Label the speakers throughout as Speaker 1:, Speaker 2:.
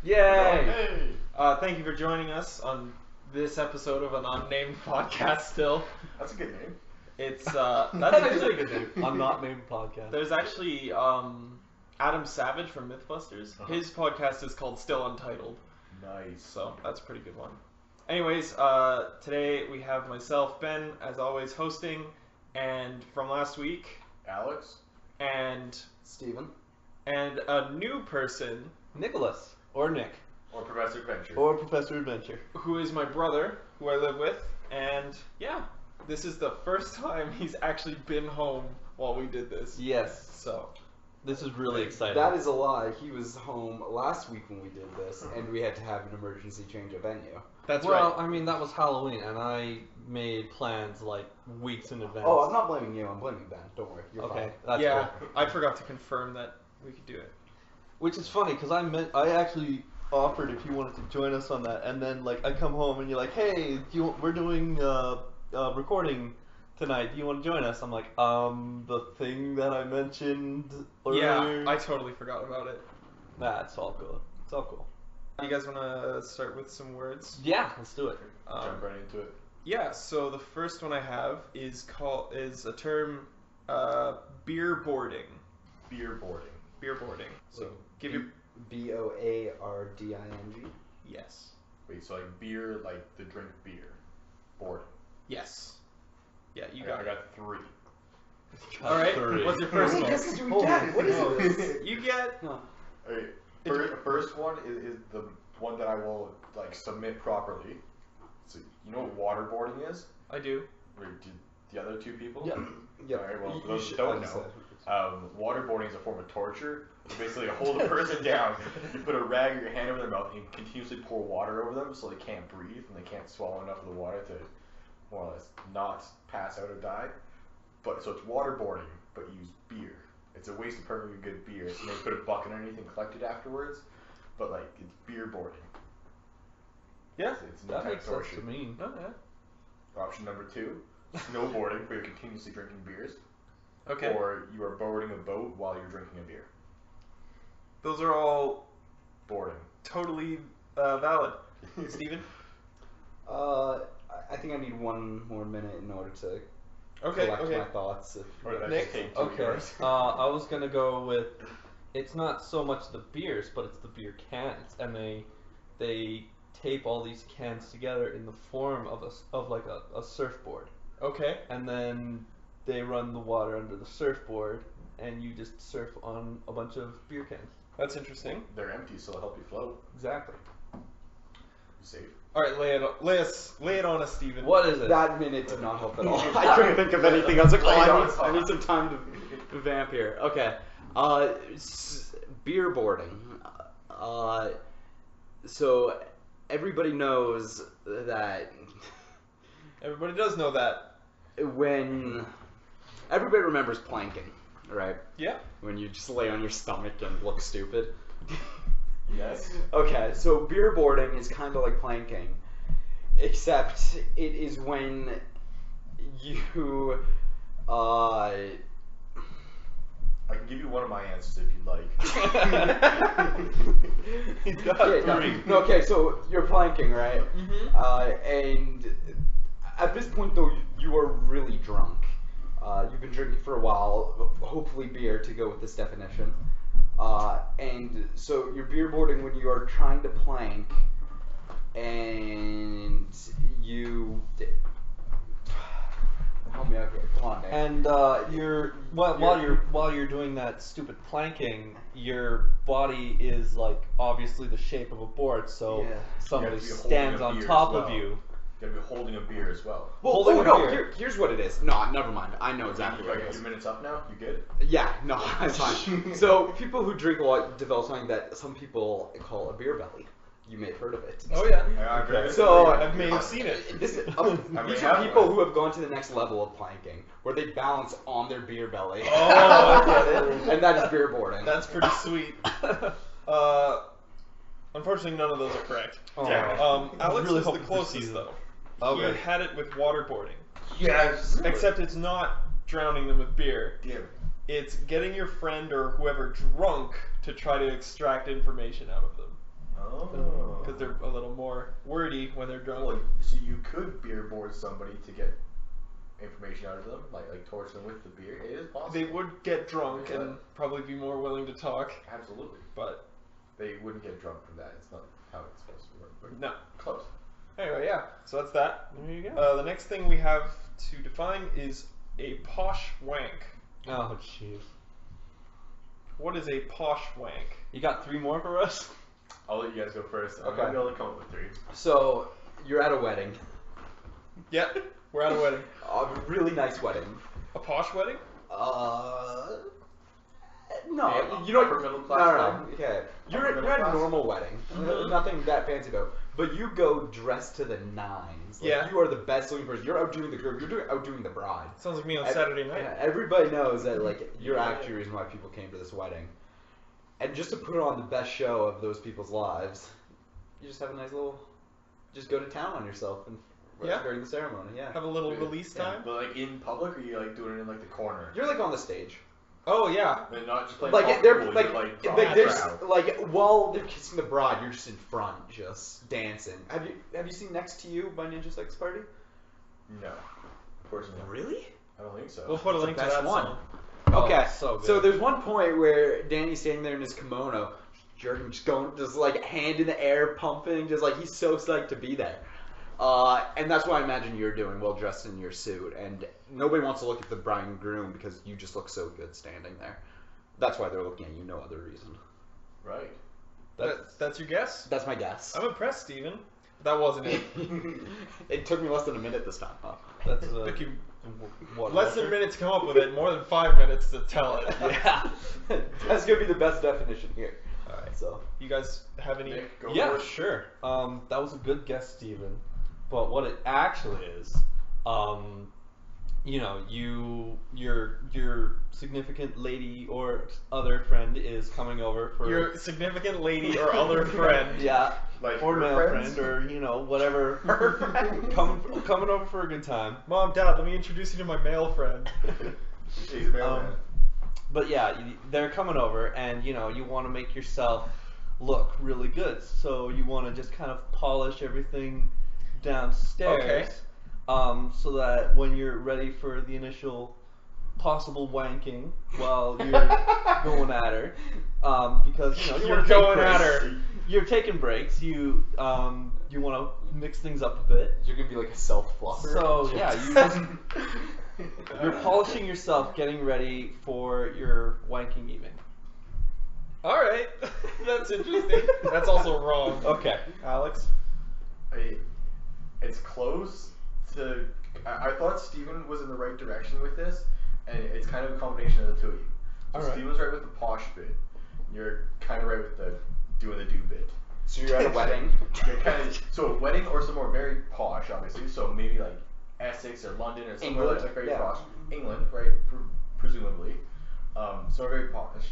Speaker 1: Yay!
Speaker 2: Hey!
Speaker 3: Thank you for joining us on this episode of an unnamed podcast still.
Speaker 2: That's a good name.
Speaker 3: It's,
Speaker 1: That's
Speaker 3: that's
Speaker 1: actually a good name. I'm not named podcast.
Speaker 3: There's actually, Adam Savage from Mythbusters. His podcast is called Still Untitled.
Speaker 2: Nice.
Speaker 3: So, that's a pretty good one. Anyways, today we have myself, Ben, as always, hosting, and from last week,
Speaker 2: Alex?
Speaker 3: and
Speaker 1: Steven.
Speaker 3: and a new person,
Speaker 1: Nicholas. Or Nick.
Speaker 2: Or Professor Adventure.
Speaker 1: Or Professor Adventure.
Speaker 3: who is my brother, who I live with, and yeah, this is the first time he's actually been home while we did this.
Speaker 1: Yes.
Speaker 3: So,
Speaker 1: This is really exciting.
Speaker 4: That is a lie. He was home last week when we did this, and we had to have an emergency change of venue.
Speaker 3: that's
Speaker 1: well,
Speaker 3: right.
Speaker 1: I mean, that was Halloween, and I made plans like weeks in advance.
Speaker 4: Oh, I'm not blaming you. I'm blaming Ben. Don't worry. You're
Speaker 1: Okay,
Speaker 4: fine.
Speaker 1: that's
Speaker 3: Yeah,
Speaker 1: cool.
Speaker 3: I forgot to confirm that we could do it.
Speaker 1: Which is funny because I actually offered if you wanted to join us on that, and then like I come home and you're like, hey, we're doing recording tonight. Do you want to join us? I'm like, the thing that I mentioned earlier.
Speaker 3: Yeah, I totally forgot about it.
Speaker 1: Nah, it's all cool. It's all cool.
Speaker 3: You guys want to start with some words?
Speaker 1: Yeah, let's do it.
Speaker 2: Jump right into it.
Speaker 3: Yeah. So the first one I have is a term, beer boarding.
Speaker 2: Beer boarding.
Speaker 3: Beer boarding. So give you
Speaker 4: BOARDING.
Speaker 3: yes.
Speaker 2: Wait, so like beer, like the drink beer. Boarding.
Speaker 3: Yes. Yeah, you
Speaker 2: I
Speaker 3: got it.
Speaker 2: got three.
Speaker 3: All right.
Speaker 1: Three.
Speaker 3: What's your first one?
Speaker 4: guesses do we get? What is this?
Speaker 3: You get.
Speaker 2: Okay, first one is the one that I will like submit properly. So you know what waterboarding is?
Speaker 3: I do.
Speaker 2: Or do the other two people?
Speaker 4: Yeah. Yeah.
Speaker 2: Alright, well,
Speaker 4: You
Speaker 2: for those
Speaker 4: should-
Speaker 2: that don't
Speaker 4: I
Speaker 2: know,
Speaker 4: said-
Speaker 2: waterboarding is a form of torture. You basically hold a person down, you put a rag or your hand over their mouth, and you continuously pour water over them so they can't breathe and they can't swallow enough of the water to more or less not pass out or die. But so it's waterboarding, but use beer. It's a waste of perfectly good beer. So they put a bucket underneath and collect it afterwards. But like it's beer boarding.
Speaker 3: Yeah.
Speaker 2: It's no
Speaker 1: That
Speaker 2: kind
Speaker 1: makes
Speaker 2: of
Speaker 1: sense
Speaker 2: torture.
Speaker 1: to me.
Speaker 3: Oh, yeah.
Speaker 2: Option number 2, snowboarding, where you're continuously drinking beers.
Speaker 3: Okay.
Speaker 2: Or you are boarding a boat while you're drinking a beer.
Speaker 3: Those are all
Speaker 2: Boarding.
Speaker 3: totally valid. Steven?
Speaker 4: I think I need one more minute in order to
Speaker 3: Okay.
Speaker 4: collect
Speaker 3: Okay.
Speaker 4: my thoughts.
Speaker 2: Or that
Speaker 3: Nick?
Speaker 2: just take 2
Speaker 1: Okay.
Speaker 2: years.
Speaker 1: I was gonna go with. It's not so much the beers, but it's the beer cans, and they tape all these cans together in the form of a surfboard,
Speaker 3: Okay.
Speaker 1: and then they run the water under the surfboard, and you just surf on a bunch of beer cans.
Speaker 3: That's interesting.
Speaker 2: They're empty, so they'll help you float.
Speaker 1: Exactly.
Speaker 2: You safe.
Speaker 3: All right, lay it on us, Steven.
Speaker 1: What is it?
Speaker 4: That minute did not help at all. I couldn't think of anything. I was like,
Speaker 2: Lay it
Speaker 4: oh,
Speaker 2: on
Speaker 4: I need
Speaker 2: top.
Speaker 4: some time to vamp here. Okay. Beer boarding. So everybody knows that
Speaker 3: Everybody does know that.
Speaker 4: when everybody remembers planking, right?
Speaker 3: Yeah.
Speaker 4: When you just lay on your stomach and look stupid.
Speaker 2: Yes.
Speaker 4: Okay, so beer boarding is kind of like planking, except it is when you
Speaker 2: I can give you one of my answers if you'd like.
Speaker 1: He's got
Speaker 4: yeah,
Speaker 1: three.
Speaker 4: no, okay, so you're planking, right?
Speaker 3: Mm-hmm.
Speaker 4: And at this point, though, you are really drunk. You've been drinking for a while, hopefully beer to go with this definition. And so you're beer boarding when you are trying to plank, and you help me out here. Come on, Nick.
Speaker 1: And while you're doing that stupid planking, your body is like obviously the shape of a board, so
Speaker 4: Yeah.
Speaker 1: somebody
Speaker 2: You have to be holding
Speaker 1: stands
Speaker 2: a
Speaker 1: on
Speaker 2: beer
Speaker 1: top
Speaker 2: as
Speaker 1: of
Speaker 2: well.
Speaker 1: you.
Speaker 2: You gotta be holding a beer as well.
Speaker 4: Well,
Speaker 1: holding
Speaker 4: oh
Speaker 1: a
Speaker 4: no,
Speaker 1: beer.
Speaker 4: here's what it is. No, never mind. I know exactly what it
Speaker 2: Okay,
Speaker 4: is.
Speaker 2: your minute's up now? You good?
Speaker 4: Yeah, no, it's fine. So people who drink a lot develop something that some people call a beer belly. You may have heard of it.
Speaker 3: Oh yeah.
Speaker 2: I agree.
Speaker 4: So
Speaker 3: I may have seen it.
Speaker 4: This is,
Speaker 2: I may
Speaker 4: these
Speaker 2: have
Speaker 4: are people
Speaker 2: one.
Speaker 4: who have gone to the next level of planking, where they balance on their beer belly.
Speaker 3: Oh, I get it.
Speaker 4: And that is beer boarding.
Speaker 3: That's pretty sweet. Unfortunately, none of those are correct.
Speaker 1: Oh,
Speaker 2: Yeah.
Speaker 3: Alex
Speaker 1: really
Speaker 3: was the
Speaker 1: hoping for
Speaker 3: closest
Speaker 1: season.
Speaker 3: though.
Speaker 1: Okay.
Speaker 3: He had it with waterboarding.
Speaker 2: Yes.
Speaker 3: Except it's not drowning them with beer.
Speaker 2: Damn.
Speaker 3: It's getting your friend or whoever drunk to try to extract information out of them.
Speaker 2: Oh.
Speaker 3: Because they're a little more wordy when they're drunk.
Speaker 2: Well, so you could beer board somebody to get information out of them, like torch them with the beer. It is possible.
Speaker 3: They would get drunk
Speaker 2: Yeah.
Speaker 3: and probably be more willing to talk,
Speaker 2: Absolutely.
Speaker 3: but
Speaker 2: They wouldn't get drunk from that. It's not how it's supposed to work. But
Speaker 3: no.
Speaker 2: close.
Speaker 3: Anyway, yeah, so that's that.
Speaker 1: There you go.
Speaker 3: The next thing we have to define is a posh wank.
Speaker 1: Oh, jeez.
Speaker 3: What is a posh wank?
Speaker 1: You got 3 more for us?
Speaker 2: I'll let you guys go first. I'm
Speaker 4: Okay.
Speaker 2: gonna be able to come up with 3.
Speaker 4: So you're at a wedding,
Speaker 3: Yeah, we're at a wedding.
Speaker 4: a really nice wedding.
Speaker 3: A posh wedding?
Speaker 4: No,
Speaker 2: Yeah,
Speaker 4: you don't.
Speaker 2: upper middle class
Speaker 4: No.
Speaker 2: wedding?
Speaker 4: Okay, you're
Speaker 2: Upper middle
Speaker 4: at a
Speaker 2: class?
Speaker 4: normal wedding.
Speaker 3: Mhm.
Speaker 4: Nothing that fancy about. But you go dressed to the nines. Like,
Speaker 3: Yeah.
Speaker 4: You are the best looking person. You're outdoing the groom. You're outdoing the bride.
Speaker 3: Sounds like me on
Speaker 4: Ev-
Speaker 3: Saturday night.
Speaker 4: Everybody knows that like you're
Speaker 2: Yeah.
Speaker 4: actually the reason why people came to this wedding. And just to put on the best show of those people's lives, you just have a nice little, just go to town on yourself and
Speaker 3: Yeah.
Speaker 4: during the ceremony. Yeah.
Speaker 3: Have a little
Speaker 2: Yeah.
Speaker 3: release
Speaker 4: Yeah.
Speaker 3: time?
Speaker 2: But like in public, or you like doing it in like the corner?
Speaker 4: You're like on the stage.
Speaker 3: Oh, yeah.
Speaker 2: And not just playing
Speaker 4: Like
Speaker 2: pop
Speaker 4: they're
Speaker 2: pool,
Speaker 4: like,
Speaker 2: you're, like
Speaker 4: there's
Speaker 2: crowd.
Speaker 4: like while they're kissing the bride, you're just in front, just dancing. Have you seen Next to You by Ninja Sex Party?
Speaker 2: No, unfortunately, not.
Speaker 4: Really?
Speaker 2: I don't think so.
Speaker 3: We'll put a
Speaker 4: It's the
Speaker 3: link to
Speaker 4: best
Speaker 3: that
Speaker 4: one.
Speaker 3: song.
Speaker 4: Okay,
Speaker 1: so good.
Speaker 4: so there's one point where Danny's standing there in his kimono, jerking, just going, just like hand in the air, pumping, just like he's so psyched to be there. And that's what I imagine you're doing, well dressed in your suit, and nobody wants to look at the bride and groom because you just look so good standing there. That's why they're looking at you, no other reason.
Speaker 2: Right.
Speaker 3: That's your guess?
Speaker 4: That's my guess.
Speaker 3: I'm impressed, Steven. That wasn't it.
Speaker 4: It took me less than a minute this time, huh?
Speaker 1: That's
Speaker 3: Took you
Speaker 1: what,
Speaker 3: less than a
Speaker 1: Walter?
Speaker 3: minute to come up with it, more than 5 minutes to tell it.
Speaker 4: Yeah, that's gonna be the best definition here.
Speaker 3: Alright.
Speaker 4: So
Speaker 3: You guys have any?
Speaker 2: Nick, go
Speaker 1: Yeah,
Speaker 2: for it.
Speaker 1: sure. That was a good guess, Steven. But what it actually is, you know, your significant lady or other friend is coming over for
Speaker 3: Your significant lady or other friend.
Speaker 1: yeah,
Speaker 2: Like
Speaker 1: or
Speaker 2: her
Speaker 1: male
Speaker 2: friends?
Speaker 1: friend, or you know, whatever, coming over for a good time.
Speaker 3: Mom, Dad, let me introduce you to my male friend.
Speaker 2: He's a mailman.
Speaker 1: But yeah, they're coming over, and you know, you want to make yourself look really good, so you want to just kind of polish everything downstairs,
Speaker 3: Okay.
Speaker 1: So that when you're ready for the initial possible wanking while you're going at her, because you know you
Speaker 3: You're
Speaker 1: want to take
Speaker 3: going at
Speaker 1: breaks.
Speaker 3: her.
Speaker 1: You're taking breaks. You want to mix things up a bit.
Speaker 4: you're gonna be like a self-fluffer.
Speaker 1: So yeah, you're polishing yourself, getting ready for your wanking evening.
Speaker 3: Alright. That's interesting. That's also wrong.
Speaker 1: Okay.
Speaker 3: Alex?
Speaker 2: It's close to. I thought Steven was in the right direction with this, and it's kind of a combination of the two of you. So
Speaker 1: Alright.
Speaker 2: Steven's right with the posh bit. You're kind of right with the doing the do bit.
Speaker 4: So you're at a wedding.
Speaker 2: You're kind of, so a wedding or somewhere very posh, obviously. So maybe like Essex or London or somewhere
Speaker 4: England,
Speaker 2: that's like very
Speaker 4: yeah.
Speaker 2: posh. England, right? Presumably. Somewhere very posh.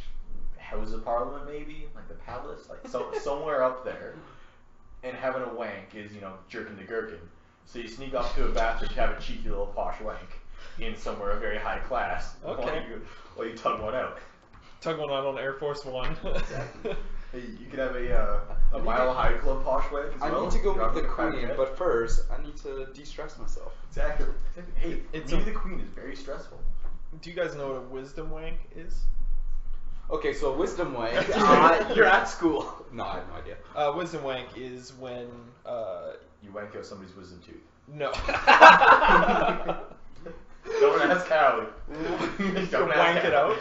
Speaker 2: House of Parliament, maybe like the palace, like somewhere up there. And having a wank is, you know, jerking the gherkin. So you sneak off to a bathroom to have a cheeky little posh wank in somewhere very high class.
Speaker 3: Okay.
Speaker 2: While you tug one out.
Speaker 3: Tug one out on Air Force One.
Speaker 2: Exactly. Hey, you could have a Mile High Club posh wank as
Speaker 4: I
Speaker 2: well.
Speaker 4: need to go
Speaker 2: You're
Speaker 4: meet the
Speaker 2: on private
Speaker 4: queen,
Speaker 2: jet.
Speaker 4: but first I need to de-stress myself.
Speaker 2: Exactly. Hey,
Speaker 3: It's
Speaker 2: meeting
Speaker 3: a-
Speaker 2: the queen is very stressful.
Speaker 3: Do you guys know what a wisdom wank is?
Speaker 4: Okay, so a wisdom wank. You're at school. No, I have no idea.
Speaker 3: Wisdom wank is when
Speaker 2: You wank out somebody's wisdom tooth.
Speaker 3: no.
Speaker 2: Don't ask how. Don't
Speaker 3: wank
Speaker 2: ask
Speaker 3: it
Speaker 2: how.
Speaker 3: out?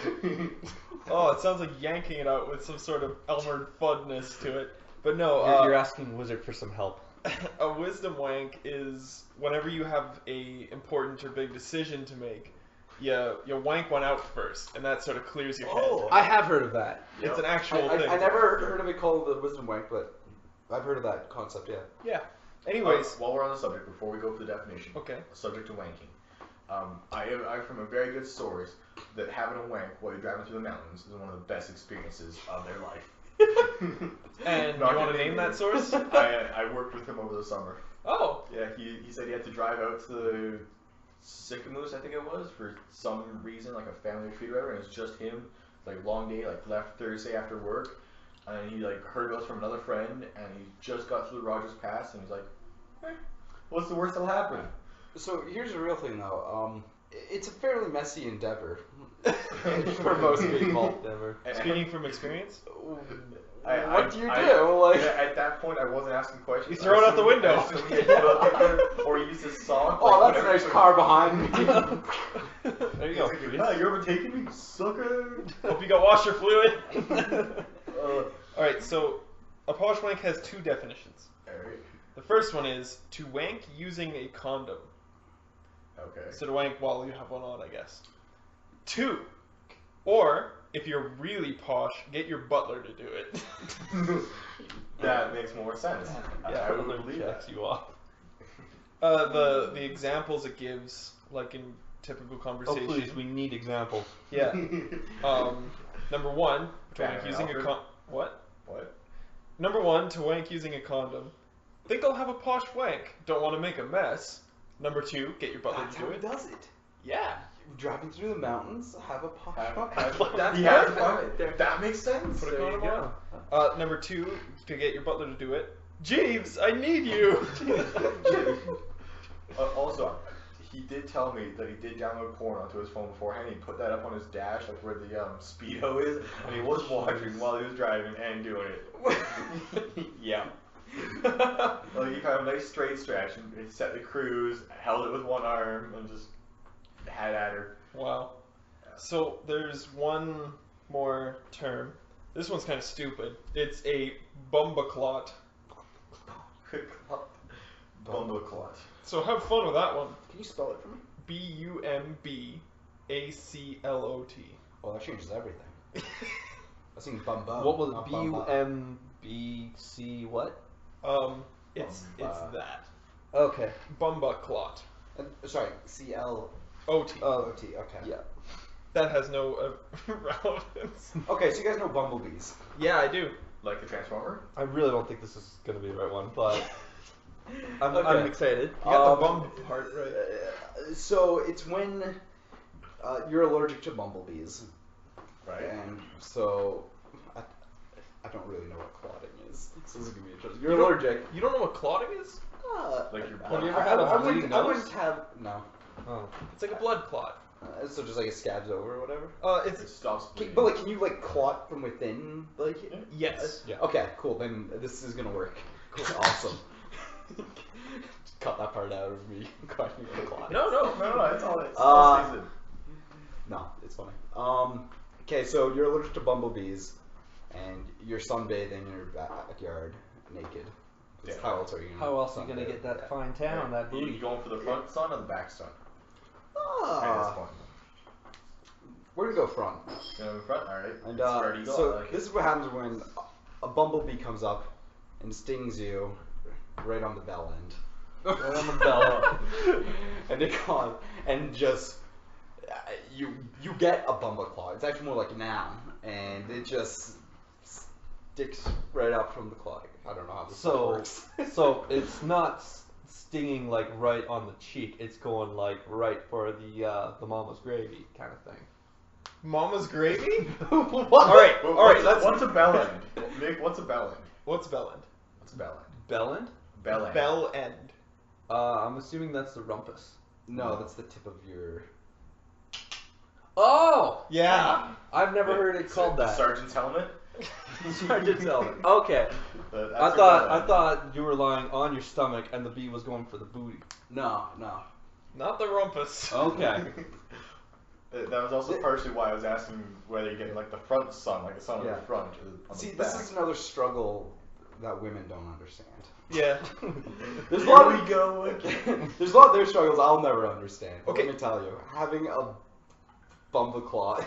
Speaker 3: Oh, it sounds like yanking it out with some sort of Elmer Fuddness to it. But no,
Speaker 1: You're asking Wizard for some help.
Speaker 3: a wisdom wank is whenever you have a important or big decision to make, you wank one out first, and that sort of clears your head.
Speaker 4: I have heard of that.
Speaker 3: It's an actual
Speaker 4: I
Speaker 3: thing.
Speaker 4: never heard of it called the wisdom wank, but I've heard of that concept. Yeah.
Speaker 3: Yeah. Anyways.
Speaker 2: While we're on the subject, before we go for the definition,
Speaker 3: Okay.
Speaker 2: subject to wanking. I've from a very good source that having a wank while you're driving through the mountains is one of the best experiences of their life.
Speaker 3: And
Speaker 2: Not
Speaker 3: you want to
Speaker 2: gonna
Speaker 3: name that source?
Speaker 2: I worked with him over the summer.
Speaker 3: Oh.
Speaker 2: Yeah, he said he had to drive out to the Sycamoose, I think it was, for some reason, like a family retreat or whatever, and it was just him. Like long day, like left Thursday after work, and he like heard us from another friend, and he just got through the Rogers Pass, and he's like, what's the worst that'll happen?
Speaker 4: So here's the real thing, though. It's a fairly messy endeavor for most people.
Speaker 3: Speaking from experience,
Speaker 4: What do you do? Like,
Speaker 2: at that point, I wasn't asking questions.
Speaker 3: You throw it out the window.
Speaker 2: I assumed he had put it there, or use his sock.
Speaker 4: oh,
Speaker 2: like,
Speaker 4: that's a
Speaker 2: whatever.
Speaker 4: nice car behind me.
Speaker 3: there you go.
Speaker 2: He's like, "Ah, you're overtaking me, sucker."
Speaker 3: Hope you got washer fluid.
Speaker 2: Uh,
Speaker 3: All right, so a posh wank has two definitions.
Speaker 2: Alright.
Speaker 3: The first one is to wank using a condom.
Speaker 2: Okay.
Speaker 3: So to wank while you have one on, I guess. 2, or if you're really posh, get your butler to do it.
Speaker 2: That makes more sense.
Speaker 1: Yeah,
Speaker 2: I would
Speaker 1: butler
Speaker 2: believe
Speaker 1: checks
Speaker 2: that.
Speaker 1: you off.
Speaker 3: The examples it gives, like in typical
Speaker 1: Oh
Speaker 3: conversation.
Speaker 1: please, we need examples.
Speaker 3: Yeah. Number 1, to wank
Speaker 2: Banner
Speaker 3: using a
Speaker 2: Alfred.
Speaker 3: What?
Speaker 2: What?
Speaker 3: Number 1, to wank using a condom. Think I'll have a posh wank. Don't want to make a mess. Number 2, get your butler
Speaker 4: That's
Speaker 3: to do
Speaker 4: how he
Speaker 3: it.
Speaker 4: does it.
Speaker 3: Yeah.
Speaker 4: Driving through the mountains, have a posh
Speaker 2: That's
Speaker 4: He
Speaker 2: perfect.
Speaker 4: has fun.
Speaker 2: That makes sense.
Speaker 3: Put a
Speaker 4: There you
Speaker 3: condom on. Number 2, to get your butler to do it. Jeeves, I need you.
Speaker 2: Also, he did tell me that he did download porn onto his phone beforehand. He put that up on his dash, like where the speedo is, and he was watching while he was driving and doing it. Yeah. Like he found a nice straight stretch and he set the cruise, held it with one arm, and just had at her.
Speaker 3: Wow. So there's one more term. This one's kind of stupid. It's a bumbaclot.
Speaker 2: Bumbaclots.
Speaker 3: So have fun with that one.
Speaker 4: Can you spell it for me?
Speaker 3: Bumbaclot.
Speaker 4: Well, that changes everything. I seen Bumbo.
Speaker 1: What was
Speaker 4: not
Speaker 1: it?
Speaker 4: Bumba.
Speaker 1: BUMBC what?
Speaker 3: It's
Speaker 4: Bumba.
Speaker 3: that.
Speaker 1: Okay.
Speaker 3: Bumbaclot.
Speaker 4: Sorry, CLOT.
Speaker 3: OT.
Speaker 4: Okay.
Speaker 1: Yeah.
Speaker 3: That has no relevance.
Speaker 4: Okay, so you guys know bumblebees.
Speaker 3: Yeah, I do.
Speaker 2: Like the Transformer?
Speaker 1: I really don't think this is gonna be the right one, but I'm
Speaker 4: Okay.
Speaker 1: excited.
Speaker 3: You got the bum part right.
Speaker 4: So it's when you're allergic to bumblebees,
Speaker 2: Right.
Speaker 4: and so I don't really know what clotting is. So this is gonna be interesting. You're
Speaker 3: You don't-
Speaker 4: allergic.
Speaker 3: You don't know what clotting is?
Speaker 2: Like your
Speaker 1: Have you
Speaker 2: blood.
Speaker 1: ever had a
Speaker 4: I
Speaker 1: bleeding
Speaker 4: wouldn't, I
Speaker 1: nose?
Speaker 4: wouldn't have no.
Speaker 1: Oh.
Speaker 3: It's like a blood clot.
Speaker 4: So just like it scabs over or whatever.
Speaker 2: It
Speaker 3: It's
Speaker 2: stops bleeding.
Speaker 4: But like, can you like clot from within? Like,
Speaker 3: yes.
Speaker 1: Yeah.
Speaker 4: okay, cool. Then this is gonna work. Cool, awesome. Cut that part out of me. Questioning the clot.
Speaker 3: No,
Speaker 2: No, it's all season.
Speaker 4: No, it's funny. Okay, so you're allergic to bumblebees, and you're sunbathing in your backyard naked. 'Cause
Speaker 2: Yeah.
Speaker 4: How else are you?
Speaker 1: How else are you gonna
Speaker 4: sunbathe?
Speaker 1: get that fine tan on that
Speaker 2: You
Speaker 1: booty?
Speaker 2: going for the front sun or the back sun? At this
Speaker 4: Ah,
Speaker 2: point.
Speaker 4: we're gonna go front.
Speaker 2: Going in front? Alright.
Speaker 4: And
Speaker 2: Spread eagle,
Speaker 4: so
Speaker 2: I like
Speaker 4: this
Speaker 2: it.
Speaker 4: is what happens when a bumblebee comes up and stings you right on the bell end.
Speaker 1: Right on the bell.
Speaker 4: And they call and just you get a bumbaclaw. It's actually more like a noun, and it just sticks right up from the claw. I don't know how this works.
Speaker 1: So it's not stinging like right on the cheek. It's going like right for the mama's gravy kind of thing.
Speaker 3: Mama's gravy?
Speaker 1: What?
Speaker 3: All right.
Speaker 2: What's a bell end? Nick, what's a bell end?
Speaker 3: What's bell end?
Speaker 2: What's a bell end?
Speaker 1: Bell end?
Speaker 2: Bell end.
Speaker 3: Bell end.
Speaker 1: I'm assuming that's the rumpus.
Speaker 4: No, that's the tip of your.
Speaker 1: Oh!
Speaker 3: Yeah.
Speaker 1: I've never heard it called that.
Speaker 2: Sergeant's helmet?
Speaker 1: Sergeant's helmet. Okay.
Speaker 2: That's
Speaker 1: I
Speaker 2: your
Speaker 1: thought
Speaker 2: bell end.
Speaker 1: you were lying on your stomach and the bee was going for the booty.
Speaker 4: No.
Speaker 3: Not the rumpus.
Speaker 1: Okay.
Speaker 2: That was also partially why I was asking whether you're getting like the front sun, like the sun on
Speaker 1: Yeah.
Speaker 2: the front, or on
Speaker 4: See,
Speaker 2: the
Speaker 4: this
Speaker 2: back.
Speaker 4: is another struggle that women don't understand.
Speaker 3: Yeah.
Speaker 4: There's a
Speaker 2: Here
Speaker 4: lot
Speaker 2: we
Speaker 4: of
Speaker 2: go again.
Speaker 4: there's a lot of their struggles I'll never understand. But
Speaker 3: Okay.
Speaker 4: let me tell you, having a bumbaclaw,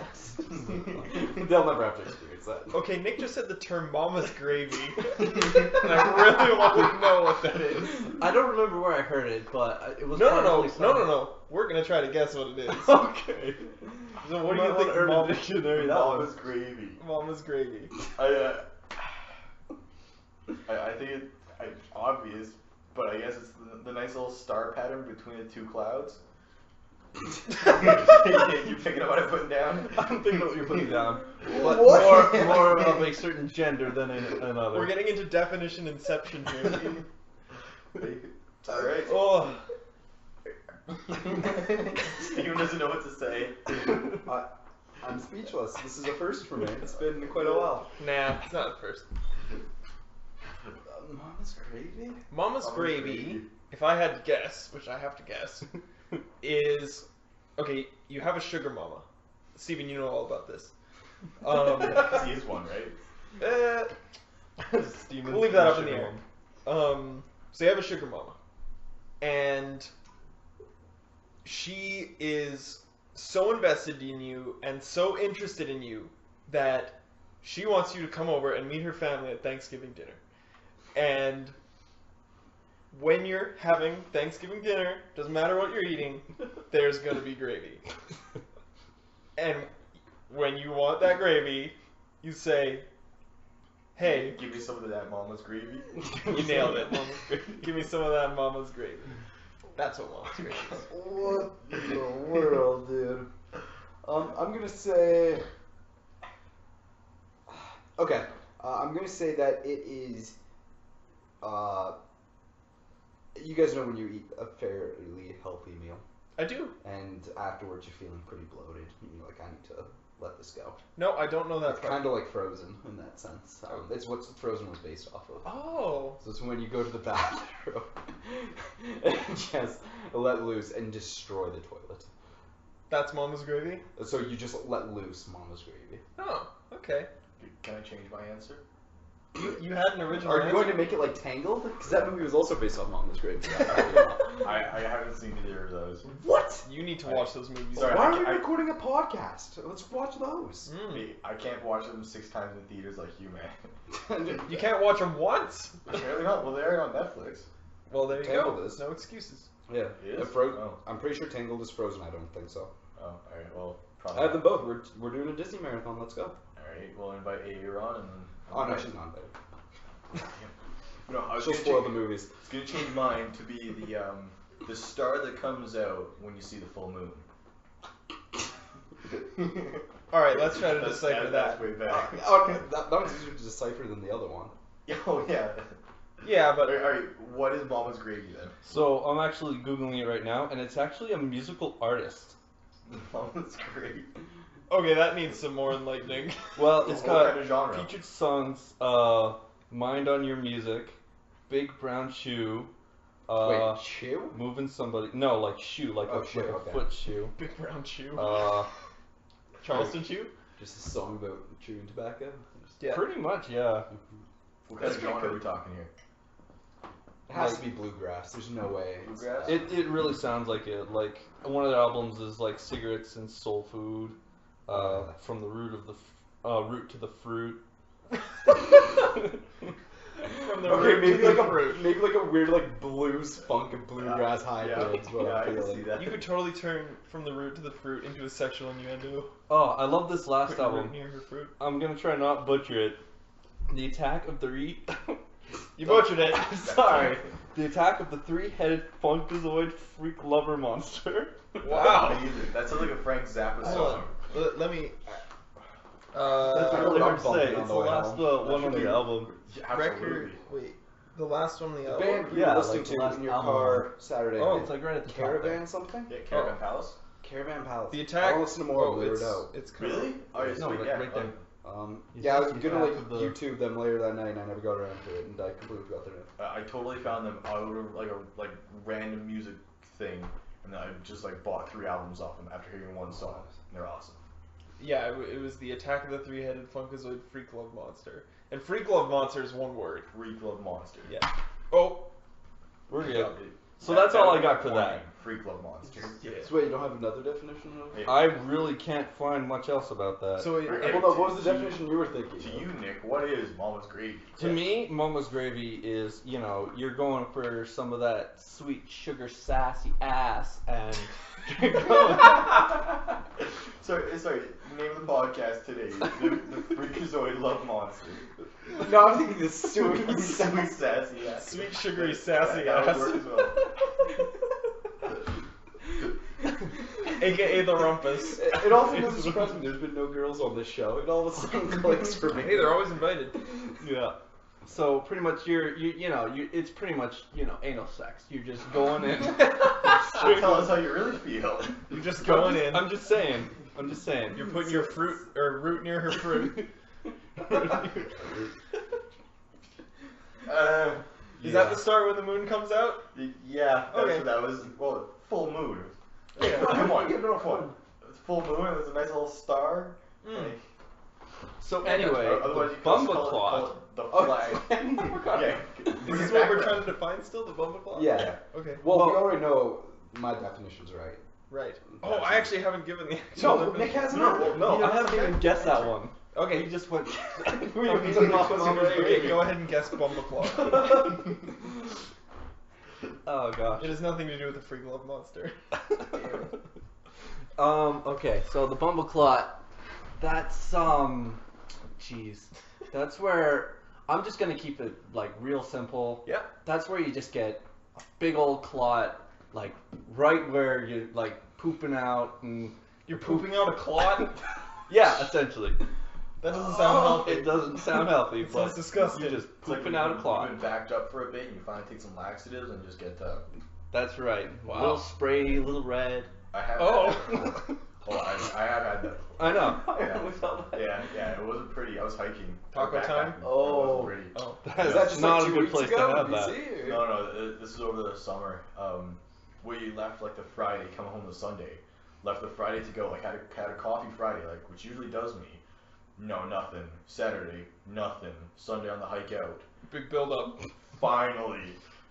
Speaker 4: they'll never have to experience that.
Speaker 3: Okay, Nick just said the term mama's gravy. And I really want to know what that is.
Speaker 1: I don't remember where I heard it, but it was
Speaker 3: No.
Speaker 1: probably something-
Speaker 3: No. We're going to try to guess what it is.
Speaker 1: Okay.
Speaker 3: So
Speaker 1: What do
Speaker 3: might
Speaker 1: you think
Speaker 3: wanna earn a
Speaker 1: Mom- dictionary that was?
Speaker 2: Mama's gravy.
Speaker 3: Mama's gravy.
Speaker 2: I think it's obvious, but I guess it's the nice little star pattern between the two clouds. You thinking about what I'm putting down?
Speaker 1: I'm thinking of what you're putting down. But
Speaker 4: What?
Speaker 1: more of a certain gender than another.
Speaker 3: We're getting into definition inception here.
Speaker 2: Alright.
Speaker 3: Oh.
Speaker 2: Steven doesn't know what to say.
Speaker 4: I'm speechless. This is a first for me. It's been quite a while.
Speaker 3: Nah, it's not at first.
Speaker 4: Mama's gravy?
Speaker 3: Mama's gravy, if I had to guess, which I have to guess, is okay. You have a sugar mama, Steven. You know all about this.
Speaker 2: Because he is one, right?
Speaker 3: We'll leave that up in the air. So you have a sugar mama, and she is so invested in you and so interested in you that she wants you to come over and meet her family at Thanksgiving dinner. And when you're having Thanksgiving dinner, doesn't matter what you're eating, there's going to be gravy. And when you want that gravy, you say, hey,
Speaker 2: Give me some of that mama's gravy.
Speaker 3: you nailed it. Give me some of that mama's gravy. That's what mama's gravy is.
Speaker 4: What in the world, dude? I'm gonna say. Okay, I'm gonna say that it is. You guys know when you eat a fairly healthy meal,
Speaker 3: I do.
Speaker 4: and afterwards you're feeling pretty bloated, and you're like, I need to let this go.
Speaker 3: No, I don't know that
Speaker 4: It's
Speaker 3: part.
Speaker 4: kind of like Frozen in that sense. It's what Frozen was based off of.
Speaker 3: Oh.
Speaker 4: So it's when you go to the bathroom and just let loose and destroy the toilet.
Speaker 3: That's mama's gravy?
Speaker 4: So you just let loose Mama's gravy.
Speaker 3: Oh, okay.
Speaker 2: Can I change my answer?
Speaker 3: You had an original
Speaker 4: Are you
Speaker 3: answer?
Speaker 4: going to make it like Tangled? Because that movie was also based on Mama's gravy.
Speaker 2: I haven't seen either of those.
Speaker 4: What?
Speaker 3: You need to watch those movies.
Speaker 2: Sorry.
Speaker 4: Why are we
Speaker 2: I-
Speaker 4: recording a podcast? Let's watch those.
Speaker 2: I can't watch them 6 times in theaters like you, man.
Speaker 3: You can't watch them once.
Speaker 2: Apparently not. Well, they're on Netflix.
Speaker 3: Well, there you
Speaker 4: Tangled
Speaker 3: go.
Speaker 4: is.
Speaker 3: No excuses.
Speaker 4: Yeah.
Speaker 2: It is? Oh.
Speaker 4: I'm pretty sure Tangled is Frozen. I don't think so.
Speaker 2: Oh, alright. Well,
Speaker 4: I have them both. We're doing a Disney marathon. Let's go.
Speaker 2: Alright, we'll invite Aaron and.
Speaker 4: Oh no, she's not there.
Speaker 2: No, I was
Speaker 4: She'll
Speaker 2: gonna
Speaker 4: spoil
Speaker 2: change-
Speaker 4: the movies.
Speaker 2: It's gonna change mine to be the star that comes out when you see the full moon.
Speaker 3: Alright, let's try to
Speaker 2: That's-
Speaker 3: decipher
Speaker 2: that's
Speaker 3: that.
Speaker 2: way back.
Speaker 4: Okay, that one's easier to decipher than the other one.
Speaker 2: Oh yeah.
Speaker 3: Yeah, but
Speaker 2: Alright, what is Mama's gravy then?
Speaker 1: So I'm actually googling it right now, and it's actually a musical artist.
Speaker 2: Mama's gravy.
Speaker 3: okay, that needs some more enlightening.
Speaker 1: Well, it's
Speaker 2: What
Speaker 1: got
Speaker 2: kind of genre?
Speaker 1: featured songs, Mind on Your Music, Big Brown Shoe,
Speaker 4: Wait, Chew?
Speaker 1: Moving Somebody, no, like shoe, like
Speaker 4: Oh,
Speaker 1: a,
Speaker 4: shoe,
Speaker 1: like a
Speaker 4: okay.
Speaker 1: foot shoe,
Speaker 3: Big brown shoe.
Speaker 1: Charleston
Speaker 3: shoe?
Speaker 4: Just a song about chewing tobacco?
Speaker 3: Yeah.
Speaker 1: pretty much, yeah.
Speaker 2: What kind
Speaker 3: That's
Speaker 2: of
Speaker 3: pretty
Speaker 2: genre are
Speaker 3: good.
Speaker 2: we talking here?
Speaker 4: It has to be bluegrass. There's no way.
Speaker 2: Bluegrass?
Speaker 1: It really sounds like it. Like one of their albums is like Cigarettes and Soul Food, from the root of the root to the fruit.
Speaker 3: From the
Speaker 4: Okay,
Speaker 3: root
Speaker 4: maybe
Speaker 3: to
Speaker 4: like
Speaker 3: the
Speaker 4: a
Speaker 3: fruit.
Speaker 4: maybe like a weird like blues funk and bluegrass hybrid.
Speaker 2: Yeah,
Speaker 4: is what
Speaker 2: yeah, I
Speaker 4: I'm
Speaker 2: can
Speaker 4: feeling.
Speaker 2: see that.
Speaker 3: You could totally turn from the root to the fruit into a sexual innuendo.
Speaker 1: Oh, I love this last
Speaker 3: Put your root
Speaker 1: album.
Speaker 3: near her fruit.
Speaker 1: I'm gonna try not butcher it. The Attack of the
Speaker 3: You butchered it.
Speaker 1: Sorry. The Attack of the Three-Headed Funkazoid Freak Lover Monster.
Speaker 3: Wow.
Speaker 2: That sounds like a Frank Zappa
Speaker 3: Hold
Speaker 2: song.
Speaker 3: on. Let me.
Speaker 1: That's
Speaker 4: I know
Speaker 1: really
Speaker 4: what
Speaker 1: hard
Speaker 4: I'm
Speaker 1: to say.
Speaker 4: bumping on
Speaker 1: It's
Speaker 4: the
Speaker 1: the
Speaker 4: way
Speaker 1: last
Speaker 4: home.
Speaker 1: one on the album.
Speaker 3: Record. Wait. The last one on the
Speaker 4: The
Speaker 3: album?
Speaker 4: band you
Speaker 1: Yeah,
Speaker 4: were listening
Speaker 1: like the
Speaker 4: to
Speaker 1: last
Speaker 4: in your
Speaker 1: album.
Speaker 4: car Saturday
Speaker 3: Oh,
Speaker 4: night.
Speaker 1: It's like right at the top
Speaker 4: Caravan
Speaker 1: there.
Speaker 4: something?
Speaker 2: Yeah, Caravan Palace.
Speaker 4: Caravan Palace.
Speaker 3: The Attack.
Speaker 4: I'll listen to more
Speaker 3: oh,
Speaker 4: of
Speaker 3: it's,
Speaker 4: it out.
Speaker 3: it's kind of-
Speaker 2: Really? Oh, yeah,
Speaker 1: No,
Speaker 2: sweet,
Speaker 1: right-
Speaker 2: yeah.
Speaker 1: right there.
Speaker 4: Yeah, I was
Speaker 1: The
Speaker 4: gonna
Speaker 1: Attack
Speaker 4: like
Speaker 1: of the-
Speaker 4: YouTube them later that night and I never got around to it and I completely forgot their name.
Speaker 2: I totally found them out of like a random music thing, and then I just like bought 3 albums off them after hearing one song. And they're awesome.
Speaker 3: Yeah, it was the Attack of the Three-Headed Funkazoid Freak Love Monster. And Freak Love Monster is one word.
Speaker 2: Freak Love Monster.
Speaker 3: Yeah. Oh.
Speaker 1: We're
Speaker 2: Good
Speaker 1: good.
Speaker 2: job, dude.
Speaker 1: So that's all I got
Speaker 2: was
Speaker 1: for
Speaker 2: my
Speaker 1: that.
Speaker 2: point. Freak Love Monster.
Speaker 3: Yeah.
Speaker 4: So wait, you don't have another definition of it?
Speaker 1: I really can't find much else about that.
Speaker 3: So it,
Speaker 2: Hey,
Speaker 4: Well, no, what was the
Speaker 2: to-
Speaker 4: definition you were thinking?
Speaker 2: To you, Nick, what is Mama's gravy?
Speaker 1: To me, Mama's gravy is, you know, you're going for some of that sweet sugar sassy ass, and you're going.
Speaker 2: Sorry. Name of the podcast today: the Freakazoid Love Monster.
Speaker 4: No, I'm thinking the sweet
Speaker 2: Sweet sassy ass.
Speaker 3: Sweet, sugary, sassy
Speaker 2: that
Speaker 3: ass.
Speaker 2: would work as well.
Speaker 3: AKA the rumpus.
Speaker 4: It also doesn't surprise me. There's been no girls on this show. It all of a sudden clicks for me.
Speaker 3: Hey, they're always invited.
Speaker 1: Yeah. So pretty much it's pretty much anal sex. You're just going in.
Speaker 2: So tell us how you really feel.
Speaker 3: You're just going in.
Speaker 1: I'm just saying.
Speaker 3: You're putting your fruit or root near her fruit. Is that the start when the moon comes out?
Speaker 2: Yeah.
Speaker 3: Okay.
Speaker 2: That was full moon.
Speaker 3: Yeah.
Speaker 2: Come on, give it a fun. It's full moon. There's a nice little star. Like,
Speaker 1: So anyway,
Speaker 2: otherwise
Speaker 1: the
Speaker 2: you could just call
Speaker 1: Bumbaclot.
Speaker 2: it the flag.
Speaker 4: Yeah.
Speaker 3: Is this what we're trying to define still? The Bumbaclots?
Speaker 4: Yeah.
Speaker 3: Okay.
Speaker 4: Well, we already know my definition's right.
Speaker 3: Right. Oh, I actually haven't given the actual
Speaker 4: No, Nick
Speaker 3: definition.
Speaker 4: hasn't.
Speaker 1: No, I haven't even guessed that one.
Speaker 3: Okay.
Speaker 1: He just went.
Speaker 3: Okay, go ahead and guess Bumbaclot.
Speaker 1: Oh gosh.
Speaker 3: It has nothing to do with the free glove monster.
Speaker 1: Okay, so the Bumbaclot, that's jeez, that's where I'm just gonna keep it like real simple.
Speaker 3: Yeah.
Speaker 1: That's where you just get a big old clot, like right where you're like pooping out and
Speaker 3: You're pooping out a clot?
Speaker 1: yeah, essentially.
Speaker 3: That doesn't sound healthy.
Speaker 1: It doesn't sound healthy,
Speaker 3: It
Speaker 1: but
Speaker 3: sounds disgusting.
Speaker 1: you're just
Speaker 2: It's like
Speaker 1: pooping
Speaker 2: when
Speaker 1: out a
Speaker 2: you've
Speaker 1: clot.
Speaker 2: been backed up for a bit and you finally take some laxatives and just get
Speaker 1: That's right.
Speaker 3: Wow.
Speaker 1: Little spray, little red.
Speaker 2: I have
Speaker 3: Oh.
Speaker 2: had that before. Oh, I have had that before.
Speaker 1: I know.
Speaker 2: Yeah, it wasn't pretty. I was hiking.
Speaker 3: Taco
Speaker 2: Backpacking.
Speaker 3: time?
Speaker 2: It
Speaker 1: Oh.
Speaker 2: wasn't pretty.
Speaker 3: Oh.
Speaker 1: That's
Speaker 4: Is that just
Speaker 1: not
Speaker 4: like
Speaker 1: a
Speaker 4: 2
Speaker 1: good
Speaker 4: weeks
Speaker 1: place
Speaker 4: ago
Speaker 1: to have
Speaker 4: in
Speaker 1: that.
Speaker 4: BC, or-
Speaker 2: No, this is over the summer. We left like the Friday, come home the Sunday. Left the Friday to go. Like had a coffee Friday, like which usually does me. No, nothing. Saturday, nothing. Sunday on the hike out.
Speaker 3: Big build up.
Speaker 2: Finally,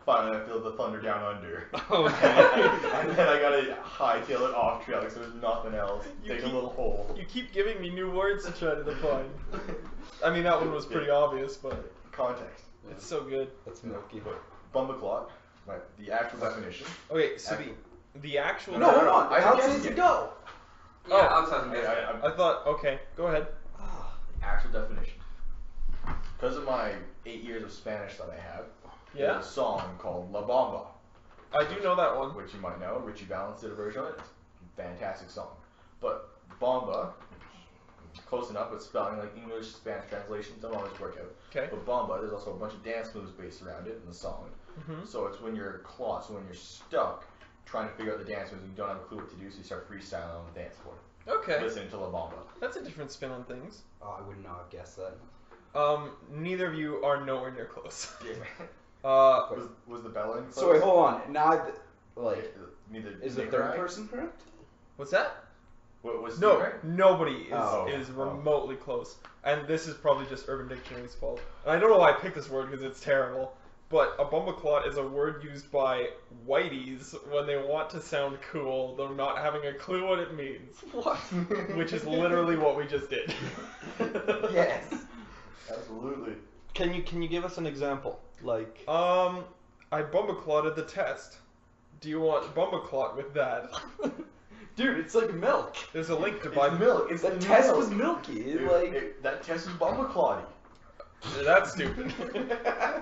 Speaker 2: I feel the thunder down under.
Speaker 1: Okay.
Speaker 2: And then I gotta hightail it off trail because there's nothing else.
Speaker 3: You
Speaker 2: Take
Speaker 3: keep-
Speaker 2: a little hole.
Speaker 3: You keep giving me new words to try to define. I mean, that one was pretty obvious, but
Speaker 2: Context.
Speaker 3: it's so good.
Speaker 4: That's milky.
Speaker 2: Bumbaclot, the actual definition.
Speaker 3: Okay, so the actual.
Speaker 4: No, hold on.
Speaker 2: I
Speaker 4: How
Speaker 2: haven't
Speaker 4: needs
Speaker 2: seen
Speaker 4: to
Speaker 2: it.
Speaker 4: go?
Speaker 5: Yeah, Alex hasn't
Speaker 2: I,
Speaker 5: guessed it.
Speaker 2: I,
Speaker 3: I thought, okay, go ahead.
Speaker 2: actual definition. Because of my 8 years of Spanish that I have,
Speaker 3: Yeah?
Speaker 2: there's a song called La Bamba,
Speaker 3: I do know that one.
Speaker 2: which you might know. Richie Valens did a version of it. Fantastic song. But Bamba, close enough, but spelling like English, Spanish translations don't always work out.
Speaker 3: Okay.
Speaker 2: But Bamba, there's also a bunch of dance moves based around it in the song.
Speaker 3: Mm-hmm.
Speaker 2: So it's when you're caught, so when you're stuck trying to figure out the dance moves and you don't have a clue what to do, so you start freestyling on the dance floor.
Speaker 3: Okay.
Speaker 2: Listening to La Bamba.
Speaker 3: That's a different spin on things.
Speaker 4: Oh, I would not have guessed that.
Speaker 3: Neither of you are nowhere near close.
Speaker 2: Yeah.
Speaker 3: Uh,
Speaker 2: Was the bell in?
Speaker 4: So wait, hold on. Now,
Speaker 2: Neither
Speaker 4: is the
Speaker 2: Nick
Speaker 4: third
Speaker 2: or I?
Speaker 4: person correct?
Speaker 3: what's that?
Speaker 2: What was
Speaker 3: No,
Speaker 2: Steve right?
Speaker 3: nobody is,
Speaker 4: Oh.
Speaker 3: is
Speaker 2: Oh.
Speaker 3: remotely close. And this is probably just Urban Dictionary's fault. And I don't know why I picked this word because it's terrible. But a bumbaclot is a word used by whiteys when they want to sound cool, though not having a clue what it means.
Speaker 1: What?
Speaker 3: Which is literally what we just did.
Speaker 4: Yes.
Speaker 2: Absolutely.
Speaker 1: Can you give us an example? Like.
Speaker 3: I bumbaclotted the test. Do you want bumbaclot with that?
Speaker 4: Dude, it's like milk.
Speaker 3: There's a link to
Speaker 2: It's
Speaker 3: buy
Speaker 2: milk. It's
Speaker 4: That
Speaker 2: the
Speaker 4: test
Speaker 2: milk.
Speaker 4: was milky.
Speaker 2: Dude, that test is Bumbaclotty.
Speaker 3: That's stupid.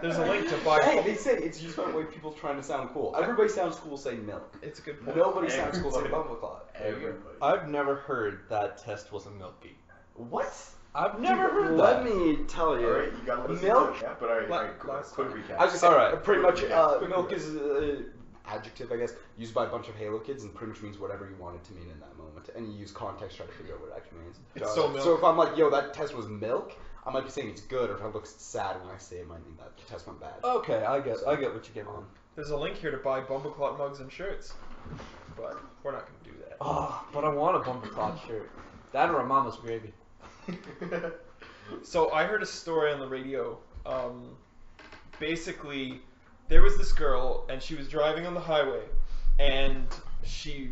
Speaker 3: There's a link to buy.
Speaker 4: Hey, they say it's used by white people trying to sound cool. Everybody sounds cool saying milk.
Speaker 3: It's a good point.
Speaker 4: Nobody sounds cool saying
Speaker 2: Everybody.
Speaker 4: bumbaclot.
Speaker 2: Everybody.
Speaker 1: I've never heard that test wasn't milky.
Speaker 4: What?
Speaker 1: I've never heard
Speaker 4: Let
Speaker 1: that.
Speaker 4: me tell you.
Speaker 2: Alright, you gotta listen
Speaker 4: milk.
Speaker 2: to it. Yeah, but alright,
Speaker 3: Last
Speaker 2: quick
Speaker 3: time.
Speaker 2: recap.
Speaker 4: I was just saying,
Speaker 1: Alright.
Speaker 4: pretty much,
Speaker 2: Quick
Speaker 4: milk
Speaker 2: recap.
Speaker 4: is adjective, I guess, used by a bunch of Halo kids and pretty much means whatever you want it to mean in that moment. And you use context to try to figure out what it actually means.
Speaker 3: It's so milk.
Speaker 4: So if I'm like, yo, that test was milk, I might be saying it's good, or if I look sad when I say it, might mean that the test went bad.
Speaker 1: Okay, I get what you're getting on.
Speaker 3: There's a link here to buy bumbaclot mugs and shirts. But we're not going to do that.
Speaker 1: Oh, but I want a Bumbaclot shirt. That or a Mama's Gravy.
Speaker 3: So I heard a story on the radio. Basically, there was this girl, and she was driving on the highway, and she,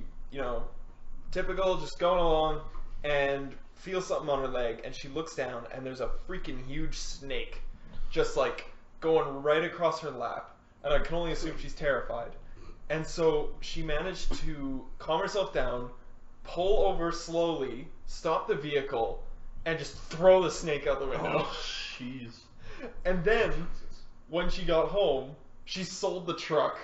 Speaker 3: typical, just going along, and feels something on her leg, and she looks down, and there's a freaking huge snake, just like going right across her lap, and I can only assume she's terrified. And so she managed to calm herself down, pull over slowly, stop the vehicle, and just throw the snake out the window.
Speaker 1: Oh, jeez.
Speaker 3: And then, when she got home, she sold the truck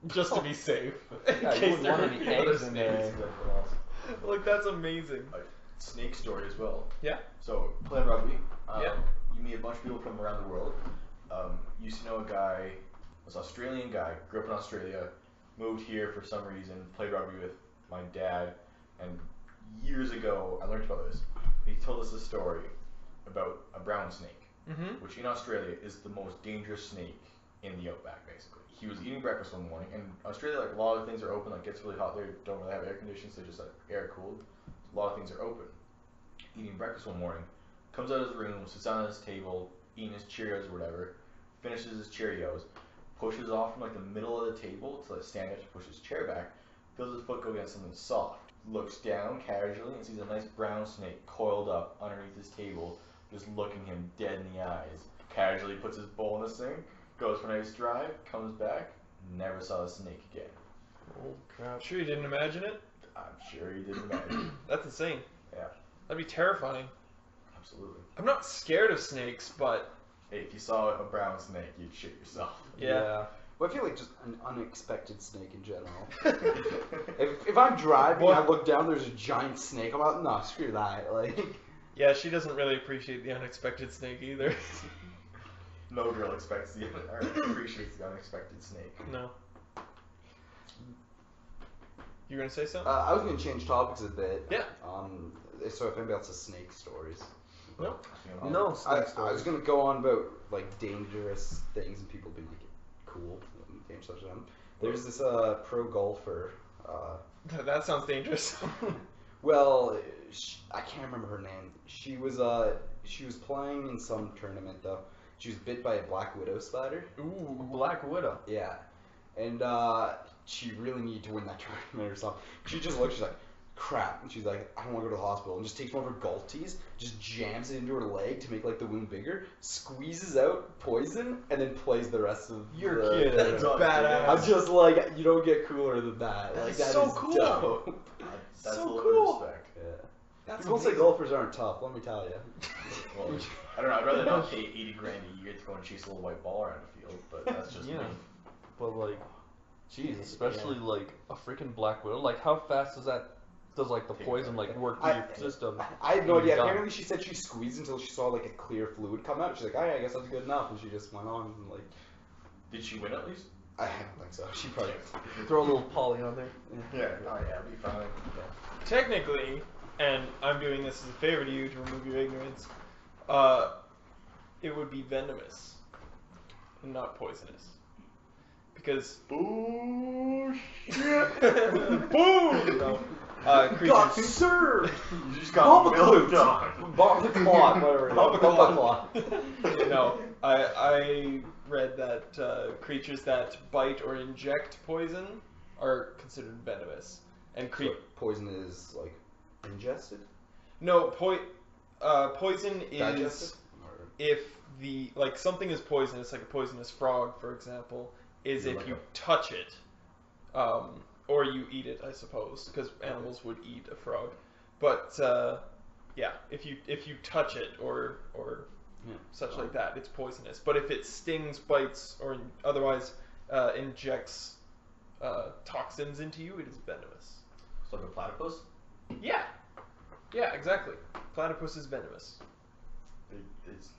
Speaker 3: just to be safe. In
Speaker 1: Yeah, you
Speaker 3: case
Speaker 1: wouldn't
Speaker 3: there
Speaker 1: want
Speaker 3: were
Speaker 1: any
Speaker 3: any other
Speaker 1: eggs in there.
Speaker 3: snakes. Like, that's amazing.
Speaker 2: Snake story as well.
Speaker 3: Yeah.
Speaker 2: So playing rugby,
Speaker 3: Yeah.
Speaker 2: you meet a bunch of people from around the world. Used to know a guy, this Australian guy, grew up in Australia, moved here for some reason, played rugby with my dad, and years ago I learned about this. He told us a story about a brown snake, which in Australia is the most dangerous snake in the outback, basically. He was eating breakfast one morning, and Australia, like, a lot of things are open, like, gets really hot there, don't really have air conditions, they just, like, air cooled. A lot of things are open. Eating breakfast one morning, comes out of his room, sits down at his table, eating his Cheerios or whatever, finishes his Cheerios, pushes off from, like, the middle of the table to, like, stand up to push his chair back, feels his foot go against something soft, looks down casually and sees a nice brown snake coiled up underneath his table, just looking him dead in the eyes. Casually puts his bowl in the sink, goes for a nice drive, comes back, never saw the snake again.
Speaker 1: Oh crap!
Speaker 3: Sure you didn't imagine it?
Speaker 2: I'm sure he didn't imagine.
Speaker 3: That's insane.
Speaker 2: Yeah.
Speaker 3: That'd be terrifying.
Speaker 2: Absolutely.
Speaker 3: I'm not scared of snakes, but
Speaker 2: Hey, if you saw a brown snake, you'd shit yourself.
Speaker 3: yeah.
Speaker 4: Well, I feel like just an unexpected snake in general. if I'm driving and I look down, there's a giant snake. I'm like, no, screw that. Like,
Speaker 3: Yeah, she doesn't really appreciate the unexpected snake either.
Speaker 2: No girl expects or appreciates the unexpected snake.
Speaker 3: No. You gonna say something?
Speaker 4: I was gonna change topics a bit.
Speaker 3: Yeah.
Speaker 4: So if anybody else has snake stories.
Speaker 3: No.
Speaker 1: No
Speaker 4: I
Speaker 1: snake stories.
Speaker 4: was gonna go on about like dangerous things and people being like cool and games such as them. There's this pro golfer.
Speaker 3: That sounds dangerous.
Speaker 4: Well, I can't remember her name. She was playing in some tournament though. She was bit by a black widow spider.
Speaker 1: Ooh, Black Widow.
Speaker 4: Yeah, and she really needed to win that tournament or something. She just looked. She's like, crap. And she's like, I don't want to go to the hospital. And just takes one of her golf tees, just jams it into her leg to make like the wound bigger, squeezes out poison, and then plays the rest of
Speaker 1: You're
Speaker 4: the
Speaker 1: kidding.
Speaker 3: That's badass.
Speaker 4: I'm just like, you don't get cooler than that.
Speaker 3: That
Speaker 4: Like,
Speaker 3: is
Speaker 4: that
Speaker 3: so
Speaker 4: is
Speaker 3: cool.
Speaker 4: dope.
Speaker 2: That's
Speaker 3: So
Speaker 2: a little
Speaker 3: cool.
Speaker 2: bit of respect.
Speaker 4: Yeah.
Speaker 3: That's
Speaker 4: People say
Speaker 3: amazing.
Speaker 4: golfers aren't tough. Let me tell you.
Speaker 2: Well, I don't know. I'd rather not pay 80 grand a year to go and chase a little white ball around the field, but that's just
Speaker 1: Yeah.
Speaker 2: me.
Speaker 1: But like, jeez, especially like a freaking Black Widow. Like, how fast does like the
Speaker 2: Take
Speaker 1: poison
Speaker 2: it.
Speaker 1: like work through your system?
Speaker 4: I had no
Speaker 1: and
Speaker 4: idea.
Speaker 1: done?
Speaker 4: Apparently, she said she squeezed until she saw like a clear fluid come out. She's like, I guess that's good enough, and she just went on and like.
Speaker 2: Did she win at least?
Speaker 4: I don't think so. She probably.
Speaker 1: Throw a little poly on there.
Speaker 2: Yeah. Oh yeah, it'll be fine.
Speaker 3: Technically, and I'm doing this as a favor to you to remove your ignorance, it would be venomous and not poisonous. Because
Speaker 2: Bullshit.
Speaker 3: boom! No.
Speaker 4: Got
Speaker 3: Creatures.
Speaker 4: served.
Speaker 2: You just got milked
Speaker 4: Bumbaclots.
Speaker 2: on.
Speaker 4: Bumbaclot, whatever. it is.
Speaker 3: Bumbaclot. No, I read that creatures that bite or inject poison are considered venomous, and
Speaker 4: So poison is like ingested.
Speaker 3: no poison is
Speaker 4: Digested? Or-
Speaker 3: if the like something is poisonous, like a poisonous frog, for example, is
Speaker 2: You're
Speaker 3: if
Speaker 2: like
Speaker 3: you
Speaker 2: a-
Speaker 3: touch it, or you eat it, I suppose, because animals would eat a frog. But yeah, if you touch it or
Speaker 4: Yeah.
Speaker 3: such like that, it's poisonous. But if it stings, bites, or otherwise injects toxins into you, it is venomous.
Speaker 2: It's like a platypus.
Speaker 3: Yeah, yeah, exactly. Platypus is venomous.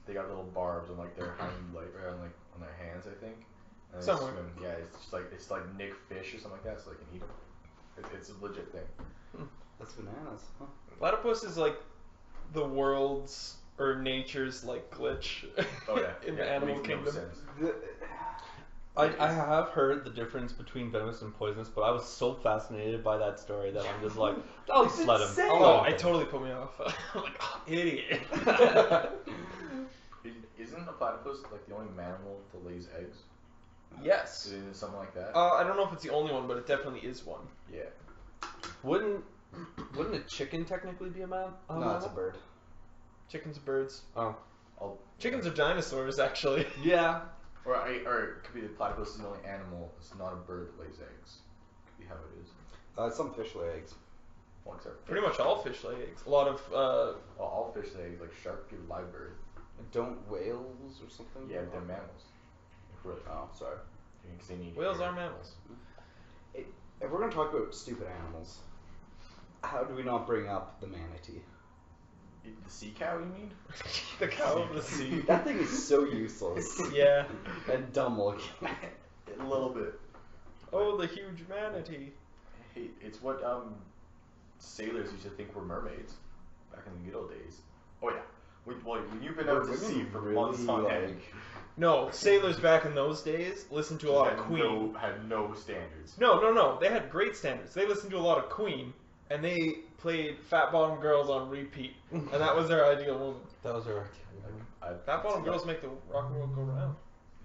Speaker 2: They got little barbs on like their hind leg, or on their hands, I think. And they
Speaker 3: Somewhere.
Speaker 2: swim. Yeah, it's like Nick fish or something like that, so they can eat them. It's a legit thing.
Speaker 4: That's bananas. Huh?
Speaker 3: Platypus is like the world's or nature's like glitch
Speaker 2: Oh yeah.
Speaker 3: in
Speaker 2: yeah,
Speaker 3: the animal
Speaker 2: makes no
Speaker 3: kingdom.
Speaker 2: sense.
Speaker 1: I have heard the difference between venomous and poisonous, but I was so fascinated by that story that I'm just like, I'll just
Speaker 4: It's
Speaker 1: let him.
Speaker 4: insane.
Speaker 1: I'll
Speaker 3: Oh,
Speaker 1: let him
Speaker 3: it totally put me off. I'm like, oh, idiot.
Speaker 2: Isn't a platypus like the only mammal that lays eggs?
Speaker 3: Yes.
Speaker 2: Is it something like that?
Speaker 3: I don't know if it's the only one, but it definitely is one.
Speaker 2: Yeah.
Speaker 1: Wouldn't a chicken technically be a man?
Speaker 4: No, it's a bird.
Speaker 3: Chickens are birds.
Speaker 1: Oh.
Speaker 3: Chickens are dinosaurs, actually.
Speaker 1: Yeah.
Speaker 2: Or it could be the platypus is the only animal. It's not a bird that lays eggs. Could be how it is.
Speaker 4: Some fish lay eggs.
Speaker 2: Well, except
Speaker 3: Pretty much all fish lay eggs. A lot of
Speaker 2: Well, all fish lay eggs. Like shark give live bird.
Speaker 4: Don't whales or something?
Speaker 2: Yeah, but they're mammals. Really.
Speaker 4: Oh, sorry.
Speaker 2: Because they need
Speaker 3: whales
Speaker 2: air.
Speaker 3: are mammals.
Speaker 4: If we're gonna talk about stupid animals, How do we not bring up the manatee?
Speaker 2: The sea cow, you mean?
Speaker 3: The cow of the sea.
Speaker 4: That thing is so useless.
Speaker 3: Yeah.
Speaker 4: And dumb looking.
Speaker 2: A little bit.
Speaker 3: Oh, the huge manatee.
Speaker 2: Hey, it's what sailors used to think were mermaids back in the good old days. Oh yeah. When you've been out to sea for months on end,
Speaker 3: No, sailors back in those days listened to a lot of Queen.
Speaker 2: Had no standards.
Speaker 3: No. They had great standards. They listened to a lot of Queen, and they played Fat Bottom Girls on repeat, and that was their ideal woman.
Speaker 1: That was our.
Speaker 3: Fat Bottom Girls make the rock and roll go round.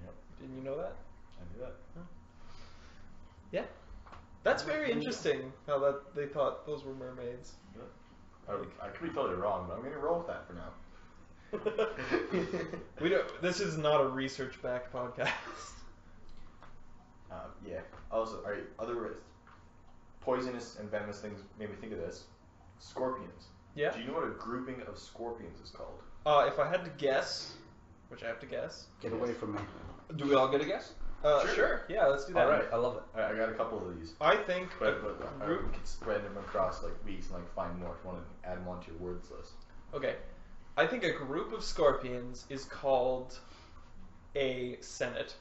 Speaker 2: Yep.
Speaker 3: Didn't you know that?
Speaker 2: I knew that.
Speaker 3: Yeah. That's very interesting. How that they thought those were mermaids.
Speaker 2: I could be totally wrong, but I'm gonna roll with that for now.
Speaker 3: We don't. This is not a research-backed podcast.
Speaker 2: Yeah. Also, alright, other words. Poisonous and venomous things made me think of this. Scorpions.
Speaker 3: Yeah.
Speaker 2: Do you know what a grouping of scorpions is called?
Speaker 3: If I had to guess, which I have to guess.
Speaker 4: Get away from me.
Speaker 1: Do we all get a guess?
Speaker 3: Sure. Yeah, let's do that.
Speaker 1: All right, I love it.
Speaker 2: I got a couple of these.
Speaker 3: I think
Speaker 2: But
Speaker 3: a
Speaker 2: I
Speaker 3: group.
Speaker 2: could spread them across like weeks and like find more if you want to add them onto your words list.
Speaker 3: Okay, I think a group of scorpions is called a senate.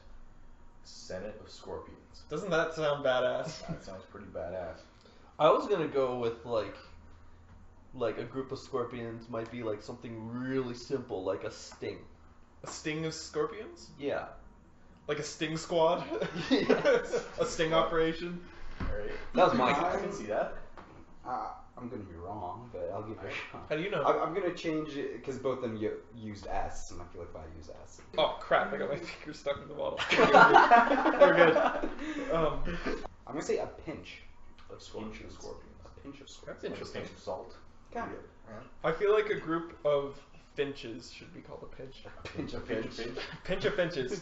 Speaker 2: Senate of Scorpions.
Speaker 3: Doesn't that sound badass?
Speaker 2: That sounds pretty badass.
Speaker 1: I was gonna go with like a group of scorpions might be like something really simple, like a sting.
Speaker 3: A sting of scorpions?
Speaker 1: Yeah.
Speaker 3: Like a sting squad?
Speaker 1: Yes.
Speaker 3: A sting operation?
Speaker 2: Alright.
Speaker 1: That was my
Speaker 2: I
Speaker 1: guess.
Speaker 2: can see that.
Speaker 4: I'm gonna be wrong, but I'll give it a shot.
Speaker 3: How do you know?
Speaker 4: I'm gonna change it because both of them used S, and I feel like if I use S.
Speaker 3: Oh crap, I got my finger stuck in the bottle. We're good.
Speaker 4: I'm gonna say a pinch of
Speaker 2: Pinch
Speaker 4: scorpions.
Speaker 2: of scorpions.
Speaker 4: A pinch of scorpions.
Speaker 3: That's
Speaker 2: Like a
Speaker 3: interesting.
Speaker 2: pinch of salt.
Speaker 4: Kind
Speaker 3: I feel like a group of finches should be called a pinch.
Speaker 4: Pinch of
Speaker 2: Pinch,
Speaker 4: finch.
Speaker 2: pinch.
Speaker 3: Pinch of finches.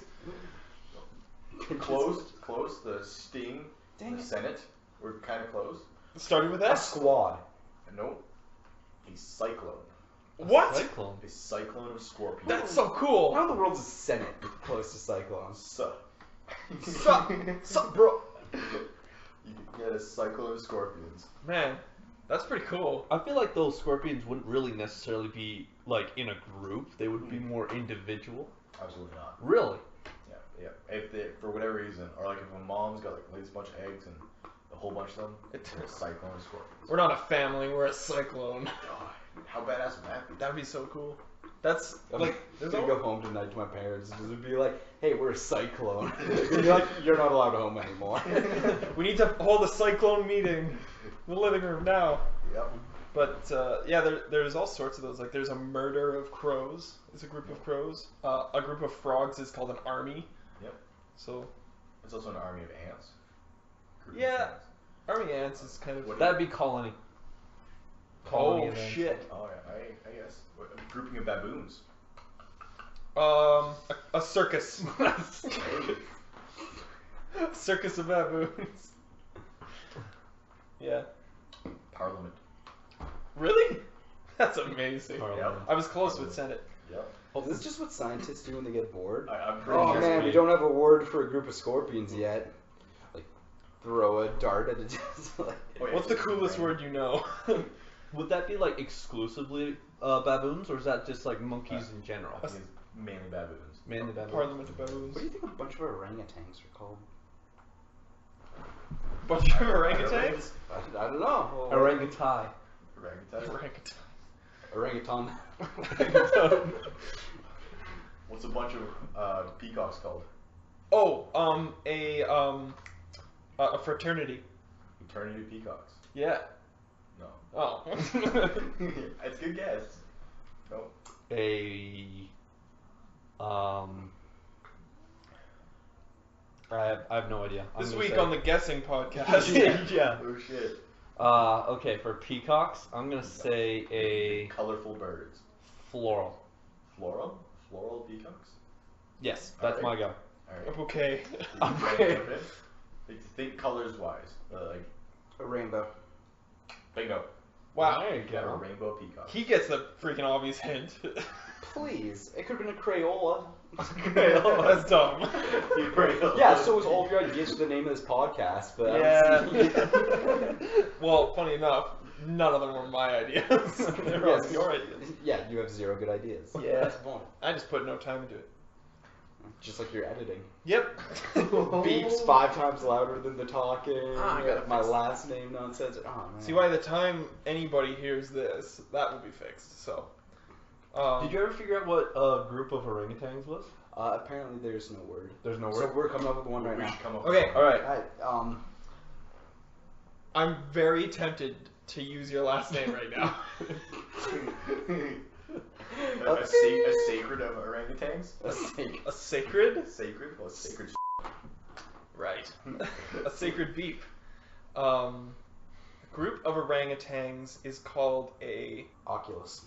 Speaker 2: Close. The sting.
Speaker 4: Dang
Speaker 2: the
Speaker 4: it.
Speaker 2: Senate. We're kind of close.
Speaker 3: Starting with
Speaker 4: A
Speaker 3: S.
Speaker 4: squad.
Speaker 2: No. A cyclone.
Speaker 3: What?
Speaker 1: Cyclone.
Speaker 2: A cyclone of scorpions.
Speaker 3: That's so cool.
Speaker 4: How in the world is Senate close to cyclones?
Speaker 2: Sup,
Speaker 3: bro.
Speaker 2: You can get a cyclone of scorpions.
Speaker 3: Man, that's pretty cool.
Speaker 1: I feel like those scorpions wouldn't really necessarily be like in a group. They would be more individual.
Speaker 2: Absolutely not.
Speaker 1: Really?
Speaker 2: Yeah. If they, for whatever reason, or like if a mom's got like this bunch of eggs and a whole bunch of them, it's a cyclone of scorpions.
Speaker 3: We're not a family, we're a cyclone.
Speaker 2: God, how badass would that be?
Speaker 3: That'd be so cool. That's
Speaker 4: I'm
Speaker 3: like, there's
Speaker 4: gonna
Speaker 3: no.
Speaker 4: go home tonight to my parents and just be like, "Hey, we're a cyclone." And be like, "You're not allowed home anymore."
Speaker 3: We need to hold a cyclone meeting in the living room now.
Speaker 2: Yep.
Speaker 3: But yeah, there's all sorts of those. Like there's a murder of crows. It's a group of crows. A group of frogs is called an army.
Speaker 2: Yep.
Speaker 3: So
Speaker 2: It's also an army of ants. Group of
Speaker 3: Yeah.
Speaker 2: ants.
Speaker 3: army ants is kind of.
Speaker 2: What-
Speaker 1: That'd be colony. Colony
Speaker 3: Oh
Speaker 1: of ants.
Speaker 3: shit.
Speaker 2: Oh yeah, I guess. A grouping of baboons.
Speaker 3: A circus. Circus of baboons. Yeah.
Speaker 2: Parliament.
Speaker 3: Really? That's amazing.
Speaker 1: Parliament.
Speaker 3: I was close with Senate.
Speaker 2: Yep.
Speaker 4: Is this just what scientists do when they get bored?
Speaker 2: I'm pretty
Speaker 4: Oh
Speaker 2: sure.
Speaker 4: man, we don't have a word for a group of scorpions yet. Like, throw a dart at a just like.
Speaker 2: Oh, yeah,
Speaker 3: What's the
Speaker 2: it's
Speaker 3: coolest
Speaker 2: random.
Speaker 3: word you know?
Speaker 1: Would that be like exclusively baboons, or is that just like monkeys in general?
Speaker 2: I think it's mainly baboons.
Speaker 1: Mainly baboons.
Speaker 3: Parliament of baboons.
Speaker 4: What do you think a bunch of orangutans are called?
Speaker 3: Bunch of orangutans?
Speaker 4: I don't know.
Speaker 1: Orangutai.
Speaker 2: Orangutan.
Speaker 3: Orangutan.
Speaker 4: Orangutan.
Speaker 2: What's a bunch of peacocks called?
Speaker 3: Oh, a fraternity.
Speaker 2: Eternity of peacocks.
Speaker 3: Yeah.
Speaker 2: No.
Speaker 3: Oh.
Speaker 2: That's a good guess. No.
Speaker 1: I have no idea. I'm
Speaker 3: This
Speaker 1: gonna
Speaker 3: week
Speaker 1: say-
Speaker 3: on the guessing podcast.
Speaker 1: Yeah.
Speaker 2: Oh shit.
Speaker 1: Okay, for peacocks, I'm gonna say a
Speaker 2: Colorful birds.
Speaker 1: floral.
Speaker 2: Floral? Floral peacocks?
Speaker 1: Yes, that's my go.
Speaker 2: Alright.
Speaker 3: Okay.
Speaker 1: Okay.
Speaker 2: Like, think colors wise. Like,
Speaker 4: A rainbow.
Speaker 2: bingo.
Speaker 3: Wow.
Speaker 1: There you
Speaker 2: You got a
Speaker 1: go.
Speaker 2: rainbow peacock.
Speaker 3: He gets the freaking obvious hint.
Speaker 4: Please, it could have been a Crayola.
Speaker 3: That's dumb.
Speaker 4: Yeah, so was all of your ideas for the name of this podcast, but
Speaker 3: Yeah. Well, funny enough, None of them were my ideas. They were all your ideas.
Speaker 4: Yeah, you have 0 good ideas.
Speaker 3: Yeah.
Speaker 4: That's the point.
Speaker 3: I just put no time into it.
Speaker 4: Just like your editing.
Speaker 3: Yep.
Speaker 4: Beeps 5 times louder than the talking.
Speaker 3: Ah, I gotta
Speaker 4: my
Speaker 3: fix
Speaker 4: last name nonsense. Oh man.
Speaker 3: See, by the time anybody hears this, that will be fixed. So.
Speaker 1: Did you ever figure out what group of orangutans was?
Speaker 4: Apparently there's no word.
Speaker 1: There's no
Speaker 4: So
Speaker 1: word.
Speaker 4: we're coming up with one right
Speaker 2: We
Speaker 4: now.
Speaker 2: should come up
Speaker 3: Okay.
Speaker 2: with
Speaker 1: All right.
Speaker 4: Alright,
Speaker 3: I'm very tempted to use your last name right now.
Speaker 2: a sacred of orangutans?
Speaker 4: a snake.
Speaker 3: A sacred?
Speaker 2: Sacred? Well, it's sacred.
Speaker 3: Right. A sacred beep. A group of orangutans is called a
Speaker 4: Oculus.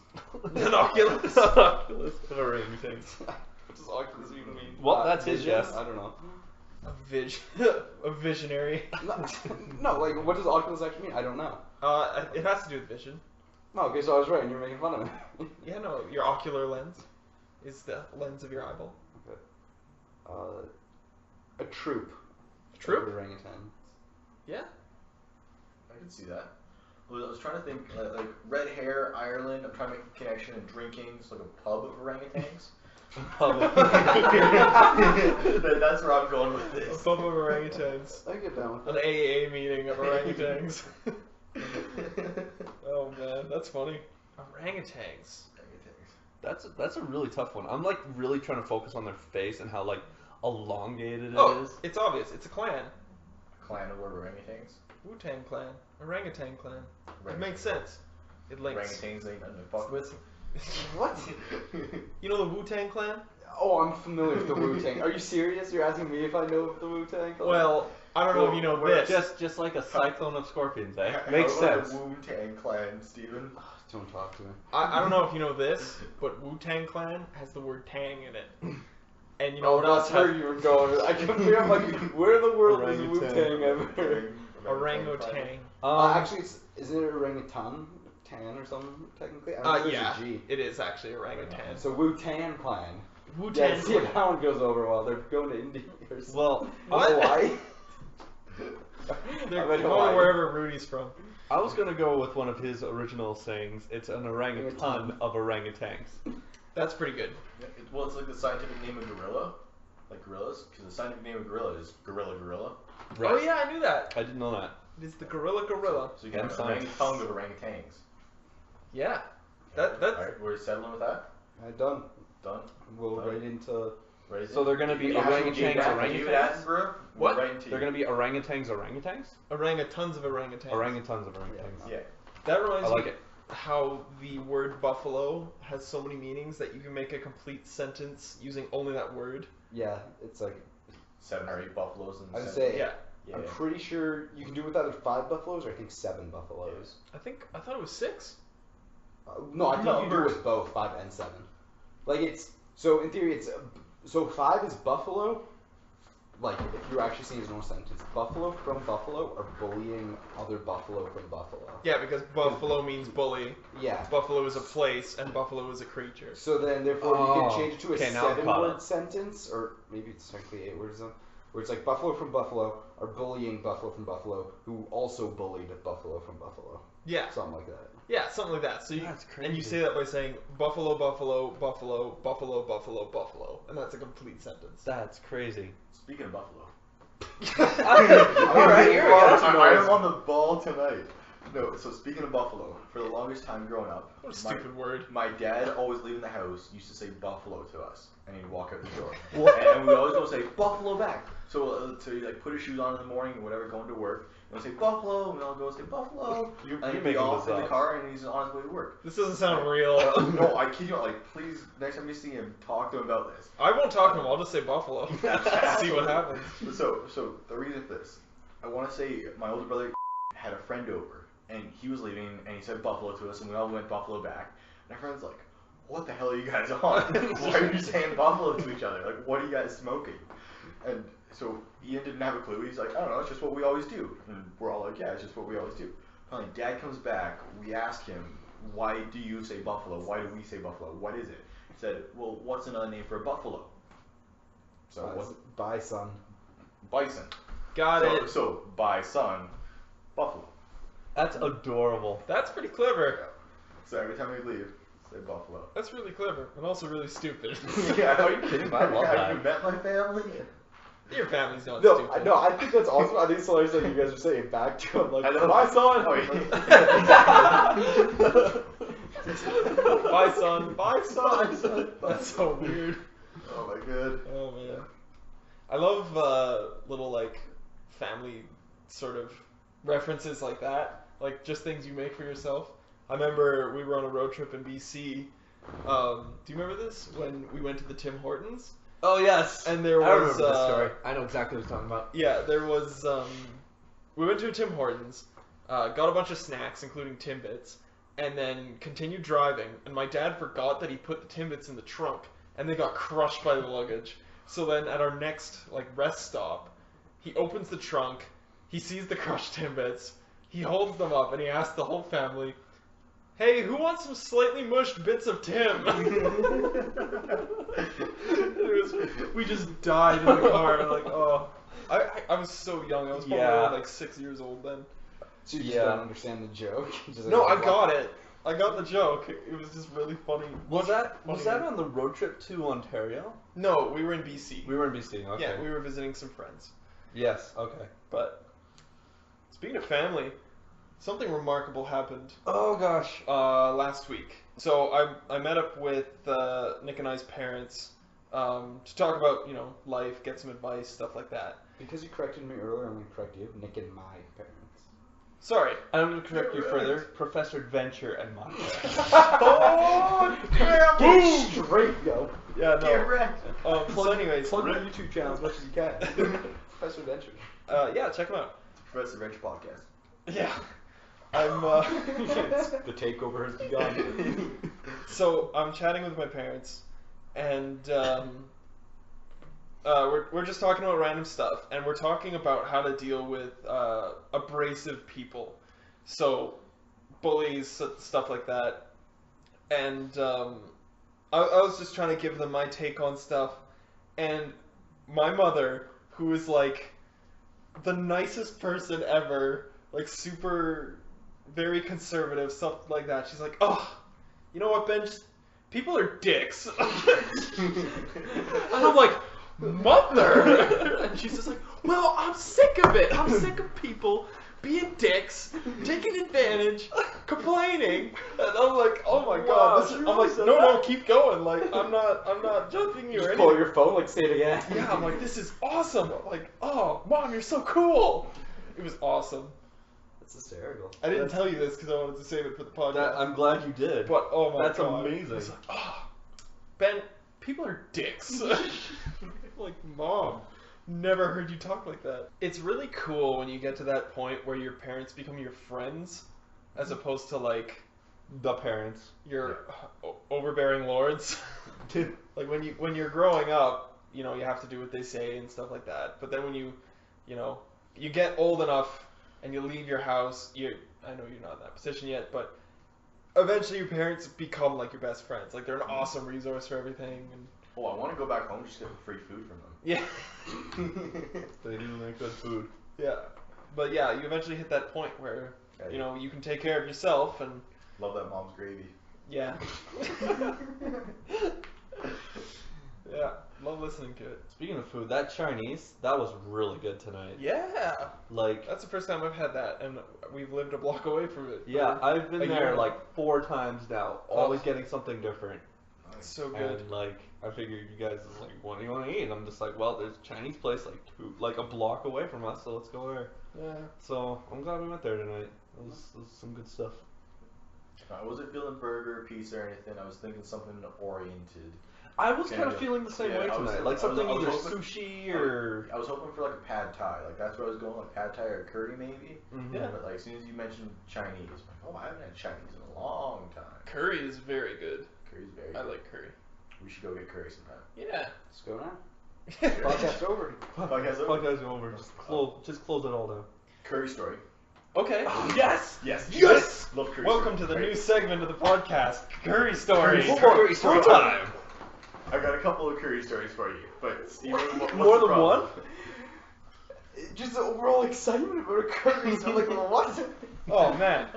Speaker 3: an oculus.
Speaker 1: Oculus of orangutans.
Speaker 4: What does Oculus even mean?
Speaker 1: Well, that's his
Speaker 4: vision?
Speaker 1: guess.
Speaker 4: I don't know.
Speaker 3: A visionary.
Speaker 4: No, like, what does Oculus actually mean? I don't know.
Speaker 3: It has to do with vision.
Speaker 4: No, okay, so I was right and you're making fun of me.
Speaker 3: Yeah, no, your ocular lens is the lens of your eyeball.
Speaker 4: Okay. A troop.
Speaker 3: Troop?
Speaker 4: Of orangutan.
Speaker 3: Yeah.
Speaker 2: I can see that. Well, I was trying to think, like red hair, Ireland. I'm trying to make a connection and drinking. It's like a pub of orangutans. That's where I'm going with
Speaker 3: A
Speaker 2: this.
Speaker 3: pub of orangutans.
Speaker 4: I get down with
Speaker 3: An
Speaker 4: that.
Speaker 3: AAA meeting of orangutans. Oh man, that's funny. Orangutans.
Speaker 1: That's a really tough one. I'm like really trying to focus on their face and how like elongated it
Speaker 3: Oh,
Speaker 1: is.
Speaker 3: it's obvious. It's a clan.
Speaker 2: Clan of orangutans.
Speaker 3: Wu-Tang clan. Orangutan clan. It makes sense. It links
Speaker 2: Orangutans ain't nothing to fuck with.
Speaker 4: What?
Speaker 3: You know the Wu-Tang clan?
Speaker 4: Oh, I'm familiar with the Wu-Tang. Are you serious? You're asking me if I know of the Wu-Tang?
Speaker 3: Well, I don't know if you know
Speaker 2: Well,
Speaker 3: this.
Speaker 1: Just like a cyclone of scorpions, eh?
Speaker 2: How
Speaker 1: Makes
Speaker 2: about
Speaker 1: sense.
Speaker 2: The Wu-Tang clan, Steven.
Speaker 4: Don't talk to me.
Speaker 3: I don't know if you know this, but Wu-Tang clan has the word tang in it. And you know
Speaker 4: Oh,
Speaker 3: what else
Speaker 4: that's where
Speaker 3: has
Speaker 4: you were going. I couldn't figure out, like, where in the world is
Speaker 1: Orangutan.
Speaker 4: Wu-Tang ever?
Speaker 3: orangutan?
Speaker 4: Actually, isn't it orangutan? Tan or something, technically? I don't know if
Speaker 3: Yeah,
Speaker 4: there's a G.
Speaker 3: it is actually orangutan.
Speaker 4: So Wu-Tang clan.
Speaker 3: Wu-Tang
Speaker 4: Yeah, see if
Speaker 3: clan.
Speaker 4: that one goes over well. They're going to India or something.
Speaker 1: Well,
Speaker 3: What?
Speaker 4: Hawaii?
Speaker 3: They're
Speaker 4: I meant
Speaker 3: going
Speaker 4: Hawaii.
Speaker 3: wherever Rudy's from.
Speaker 1: I was gonna go with one of his original sayings. It's an orangutan
Speaker 4: Orangutan.
Speaker 1: of orangutans.
Speaker 3: That's pretty good.
Speaker 2: Well, it's like the scientific name of gorilla, like gorillas, because the scientific name of gorilla is gorilla.
Speaker 1: Right.
Speaker 3: Oh yeah, I knew that.
Speaker 1: I didn't know that.
Speaker 3: It is the gorilla.
Speaker 2: So you can
Speaker 1: And
Speaker 2: have
Speaker 1: science.
Speaker 2: orangutan of orangutans.
Speaker 3: Yeah. That's
Speaker 2: Alright, we're settling with that?
Speaker 4: Done.
Speaker 2: Done?
Speaker 4: We'll
Speaker 2: Done.
Speaker 4: right into...
Speaker 2: Ready?
Speaker 1: So they're gonna be
Speaker 2: Actual
Speaker 1: orangutans
Speaker 2: geography,
Speaker 1: orangutans?
Speaker 2: bro?
Speaker 3: What?
Speaker 2: Right into
Speaker 1: They're gonna be orangutans orangutans?
Speaker 3: orangutans of orangutans.
Speaker 1: Orangutans of orangutans.
Speaker 2: Yeah.
Speaker 3: That reminds
Speaker 1: I like
Speaker 3: me
Speaker 1: it.
Speaker 3: how the word buffalo has so many meanings that you can make a complete sentence using only that word.
Speaker 4: Yeah, it's like...
Speaker 2: 7 or 8 buffaloes in the
Speaker 4: I would
Speaker 2: center.
Speaker 4: say...
Speaker 3: Yeah.
Speaker 2: Yeah.
Speaker 4: I'm pretty sure you can do with either 5 buffaloes or I think 7 buffaloes.
Speaker 3: I thought it was 6.
Speaker 4: No, I think you can do
Speaker 2: Numbers.
Speaker 4: with both 5 and 7. Like it's so in theory it's so 5 is buffalo. Like if you're actually saying it as a normal sentence, buffalo from buffalo are bullying other buffalo from buffalo.
Speaker 3: Yeah, because buffalo means bully.
Speaker 4: Yeah.
Speaker 3: Buffalo is a place, and buffalo is a creature.
Speaker 4: So then therefore you
Speaker 1: Oh,
Speaker 4: can change it to a
Speaker 1: okay, now I've caught
Speaker 4: 7-word
Speaker 1: it.
Speaker 4: sentence, or maybe it's technically 8 words. Where it's like buffalo from buffalo are bullying buffalo from buffalo, who also bullied buffalo from buffalo.
Speaker 3: Yeah,
Speaker 4: Something like that.
Speaker 3: yeah, something like that. So you,
Speaker 1: That's
Speaker 3: and you
Speaker 1: crazy.
Speaker 3: say that by saying buffalo, buffalo, buffalo, buffalo, buffalo, buffalo, and that's a complete sentence.
Speaker 1: That's crazy.
Speaker 2: Speaking of buffalo.
Speaker 1: Alright, here we go.
Speaker 2: I am on the ball tonight. No, so speaking of buffalo, for the longest time growing up,
Speaker 3: What a stupid word.
Speaker 2: my dad always leaving the house used to say buffalo to us, and he'd walk out the door,
Speaker 1: What?
Speaker 2: and we always go say buffalo back. So he like put his shoes on in the morning or whatever, going to work, and we'll say buffalo, and we all go say buffalo,
Speaker 1: You
Speaker 2: and he'd be
Speaker 1: making
Speaker 2: off
Speaker 1: this
Speaker 2: in the
Speaker 1: up.
Speaker 2: car, and he's on his way to work.
Speaker 3: This doesn't sound real.
Speaker 2: No, I kid you not. Like, please, next time you see him, talk to him about this.
Speaker 3: I won't talk to him. I'll just say buffalo. See what happens.
Speaker 2: So the reason for this, I want to say my older brother had a friend over, and he was leaving, and he said buffalo to us, and we all went buffalo back. And our friend's like, "What the hell are you guys on? Why are you saying buffalo to each other? Like, what are you guys smoking?" And so Ian didn't have a clue. He's like, "I don't know. It's just what we always do." And we're all like, "Yeah, it's just what we always do." Finally, Dad comes back. We ask him, "Why do you say buffalo? Why do we say buffalo? What is it?" He said, "Well, what's another name for a buffalo?" So what's
Speaker 4: Bison.
Speaker 2: bison?
Speaker 3: Got it.
Speaker 2: So by son, buffalo.
Speaker 1: That's adorable.
Speaker 3: That's pretty clever.
Speaker 2: So every time we leave, say Buffalo.
Speaker 3: That's really clever and also really stupid.
Speaker 2: Yeah,
Speaker 1: Are you kidding? I love
Speaker 2: Have
Speaker 1: that.
Speaker 2: you met my family?
Speaker 3: Your family's not
Speaker 4: No,
Speaker 3: stupid.
Speaker 4: no, I think that's awesome. I think it's hilarious that you guys are saying back to him, like,
Speaker 2: I know.
Speaker 4: my son!
Speaker 2: Oh,
Speaker 3: Bye, son. Bye, son. That's so weird.
Speaker 2: Oh my god.
Speaker 3: Oh man, I love little like family sort of references like that, like just things you make for yourself. I remember we were on a road trip in BC. Do you remember this when we went to the Tim Hortons?
Speaker 1: Oh yes.
Speaker 3: And there
Speaker 1: I
Speaker 3: was
Speaker 1: remember this story. I know exactly what you're talking about.
Speaker 3: yeah, there was we went to a Tim Hortons, got a bunch of snacks including Timbits, and then continued driving. And my dad forgot that he put the Timbits in the trunk, and they got crushed by the luggage. So then at our next like rest stop, he opens the trunk, he sees the crushed Timbits, he holds them up, and he asks the whole family, "Hey, who wants some slightly mushed bits of Tim?" We just died in the car. Like, oh, I was so young. I was probably
Speaker 1: Yeah.
Speaker 3: like 6 years old then.
Speaker 4: So you just
Speaker 1: Yeah.
Speaker 4: don't understand the joke? Just like,
Speaker 3: No, I got it. I got the joke. It was just really funny.
Speaker 1: Was that
Speaker 3: Funny.
Speaker 1: on the road trip to Ontario?
Speaker 3: No, we were in BC.
Speaker 1: We were in BC. Okay.
Speaker 3: Yeah, we were visiting some friends.
Speaker 1: Yes. Okay.
Speaker 3: But speaking of family, something remarkable happened
Speaker 1: Oh gosh.
Speaker 3: last week. So I met up with Nick and I's parents to talk about, life, get some advice, stuff like that.
Speaker 4: Because you corrected me earlier, I'm going to correct you. Nick and my parents.
Speaker 3: Sorry.
Speaker 1: I'm going to correct you further. Professor Adventure and my parents.
Speaker 2: Oh, damn!
Speaker 4: Get straight, yo.
Speaker 3: Yeah, no.
Speaker 2: Get wrecked.
Speaker 3: So anyways,
Speaker 4: Plug my YouTube channel as much as you can. Professor Adventure.
Speaker 3: yeah, check them out.
Speaker 2: Professor Rich podcast.
Speaker 3: Yeah. I'm,
Speaker 4: The takeover has begun.
Speaker 3: So I'm chatting with my parents, and we're just talking about random stuff, and we're talking about how to deal with abrasive people, so bullies, stuff like that. And I was just trying to give them my take on stuff, and my mother, who is like the nicest person ever, like super, very conservative, stuff like that. She's like, "Oh, you know what, Ben? Just, people are dicks." And I'm like, "Mother!" And she's just like, "Well, I'm sick of it. I'm sick of people being dicks, taking advantage, complaining." And I'm like, "Oh my
Speaker 1: Wow,
Speaker 3: god!"
Speaker 1: she
Speaker 3: I'm
Speaker 1: really
Speaker 3: like,
Speaker 1: said
Speaker 3: "No,
Speaker 1: that?
Speaker 3: keep going. Like, I'm not judging you or
Speaker 4: Just
Speaker 3: anything."
Speaker 4: pull your phone, like, say it again.
Speaker 3: Yeah, I'm like, "This is awesome." I'm like, "Oh, Mom, you're so cool." It was awesome.
Speaker 4: That's hysterical.
Speaker 3: I didn't tell you this because I wanted to save it for the podcast.
Speaker 1: I'm glad you did.
Speaker 3: But oh my
Speaker 1: That's
Speaker 3: god,
Speaker 1: amazing.
Speaker 3: It's like, oh, Ben, people are dicks. Like, Mom, never heard you talk like that. It's really cool when you get to that point where your parents become your friends, as opposed to like
Speaker 1: the parents.
Speaker 3: your overbearing lords. Like when you're growing up, you have to do what they say and stuff like that. But then when you get old enough and you leave your house, I know you're not in that position yet, but eventually your parents become like your best friends. Like, they're an awesome resource for everything. And
Speaker 2: Oh, I want to go back home just to get free food from them.
Speaker 3: yeah,
Speaker 1: They do make good food.
Speaker 3: yeah. But yeah, you eventually hit that point where you can take care of yourself, and
Speaker 2: Love that mom's gravy.
Speaker 3: yeah, yeah. Love listening to it.
Speaker 1: Speaking of food, that Chinese, that was really good tonight.
Speaker 3: Yeah,
Speaker 1: Like,
Speaker 3: that's the first time I've had that, and we've lived a block away from it.
Speaker 1: yeah, I've been
Speaker 3: a
Speaker 1: there
Speaker 3: year.
Speaker 1: like 4 times now, always getting something different.
Speaker 3: It's so good.
Speaker 1: And like, I figured you guys was like, what do you want to eat? And I'm just like, well, there's a Chinese place like a block away from us, so let's go there.
Speaker 3: Yeah.
Speaker 1: So I'm glad we went there tonight. It was some good stuff.
Speaker 2: I wasn't feeling burger, pizza, or anything. I was thinking something oriented.
Speaker 1: I was kind of
Speaker 2: Yeah.
Speaker 1: feeling the same way
Speaker 2: Yeah, I was-
Speaker 1: tonight,
Speaker 2: I
Speaker 1: like
Speaker 2: was-
Speaker 1: something
Speaker 2: I was
Speaker 1: either
Speaker 2: hoping-
Speaker 1: sushi or.
Speaker 2: I was hoping for like a pad thai. Like that's where I was going, like pad thai or curry maybe.
Speaker 1: Mhm.
Speaker 3: Yeah.
Speaker 2: But like as soon as you mentioned Chinese, I'm like, oh, I haven't had Chinese in a long time.
Speaker 3: Curry is very good.
Speaker 2: Curry's very
Speaker 3: I
Speaker 2: good.
Speaker 3: like curry.
Speaker 2: We should go get curry sometime.
Speaker 3: Yeah.
Speaker 4: Let's go now. Podcast over.
Speaker 2: Podcast over.
Speaker 1: Podcast over. Just close it all down.
Speaker 2: Curry story.
Speaker 3: Okay.
Speaker 1: Yes.
Speaker 2: Yes.
Speaker 3: Yes!
Speaker 2: Love curry.
Speaker 3: Welcome to
Speaker 2: story.
Speaker 3: the new segment of the podcast, Curry Stories.
Speaker 2: Curry story
Speaker 1: time.
Speaker 2: I got a couple of curry stories for you, but Steven, what's
Speaker 1: More
Speaker 2: the
Speaker 1: than
Speaker 2: problem?
Speaker 1: one?
Speaker 4: just the overall excitement about a curry. So I'm like, well, what?
Speaker 3: Oh man,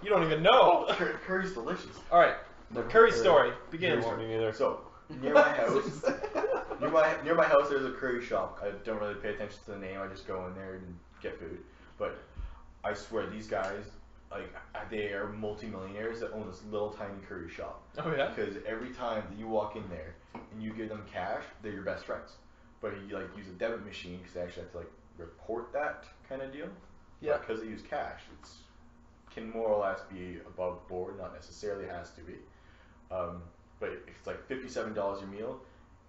Speaker 3: you don't even know.
Speaker 2: Curry's delicious.
Speaker 3: All right,
Speaker 1: Never
Speaker 3: curry
Speaker 1: had
Speaker 3: story. Begin.
Speaker 1: Never had either.
Speaker 2: So near my house, near my house, there's a curry shop. I don't really pay attention to the name. I just go in there and get food. But I swear, these guys, like, they are multimillionaires that own this little tiny curry shop.
Speaker 3: Oh yeah.
Speaker 2: Because every time that you walk in there and you give them cash, they're your best friends. But you like use a debit machine because they actually have to like report that kind of deal.
Speaker 3: Yeah.
Speaker 2: Because they use cash, it's can more or less be above board. Not necessarily has to be. But if it's like $57 your meal,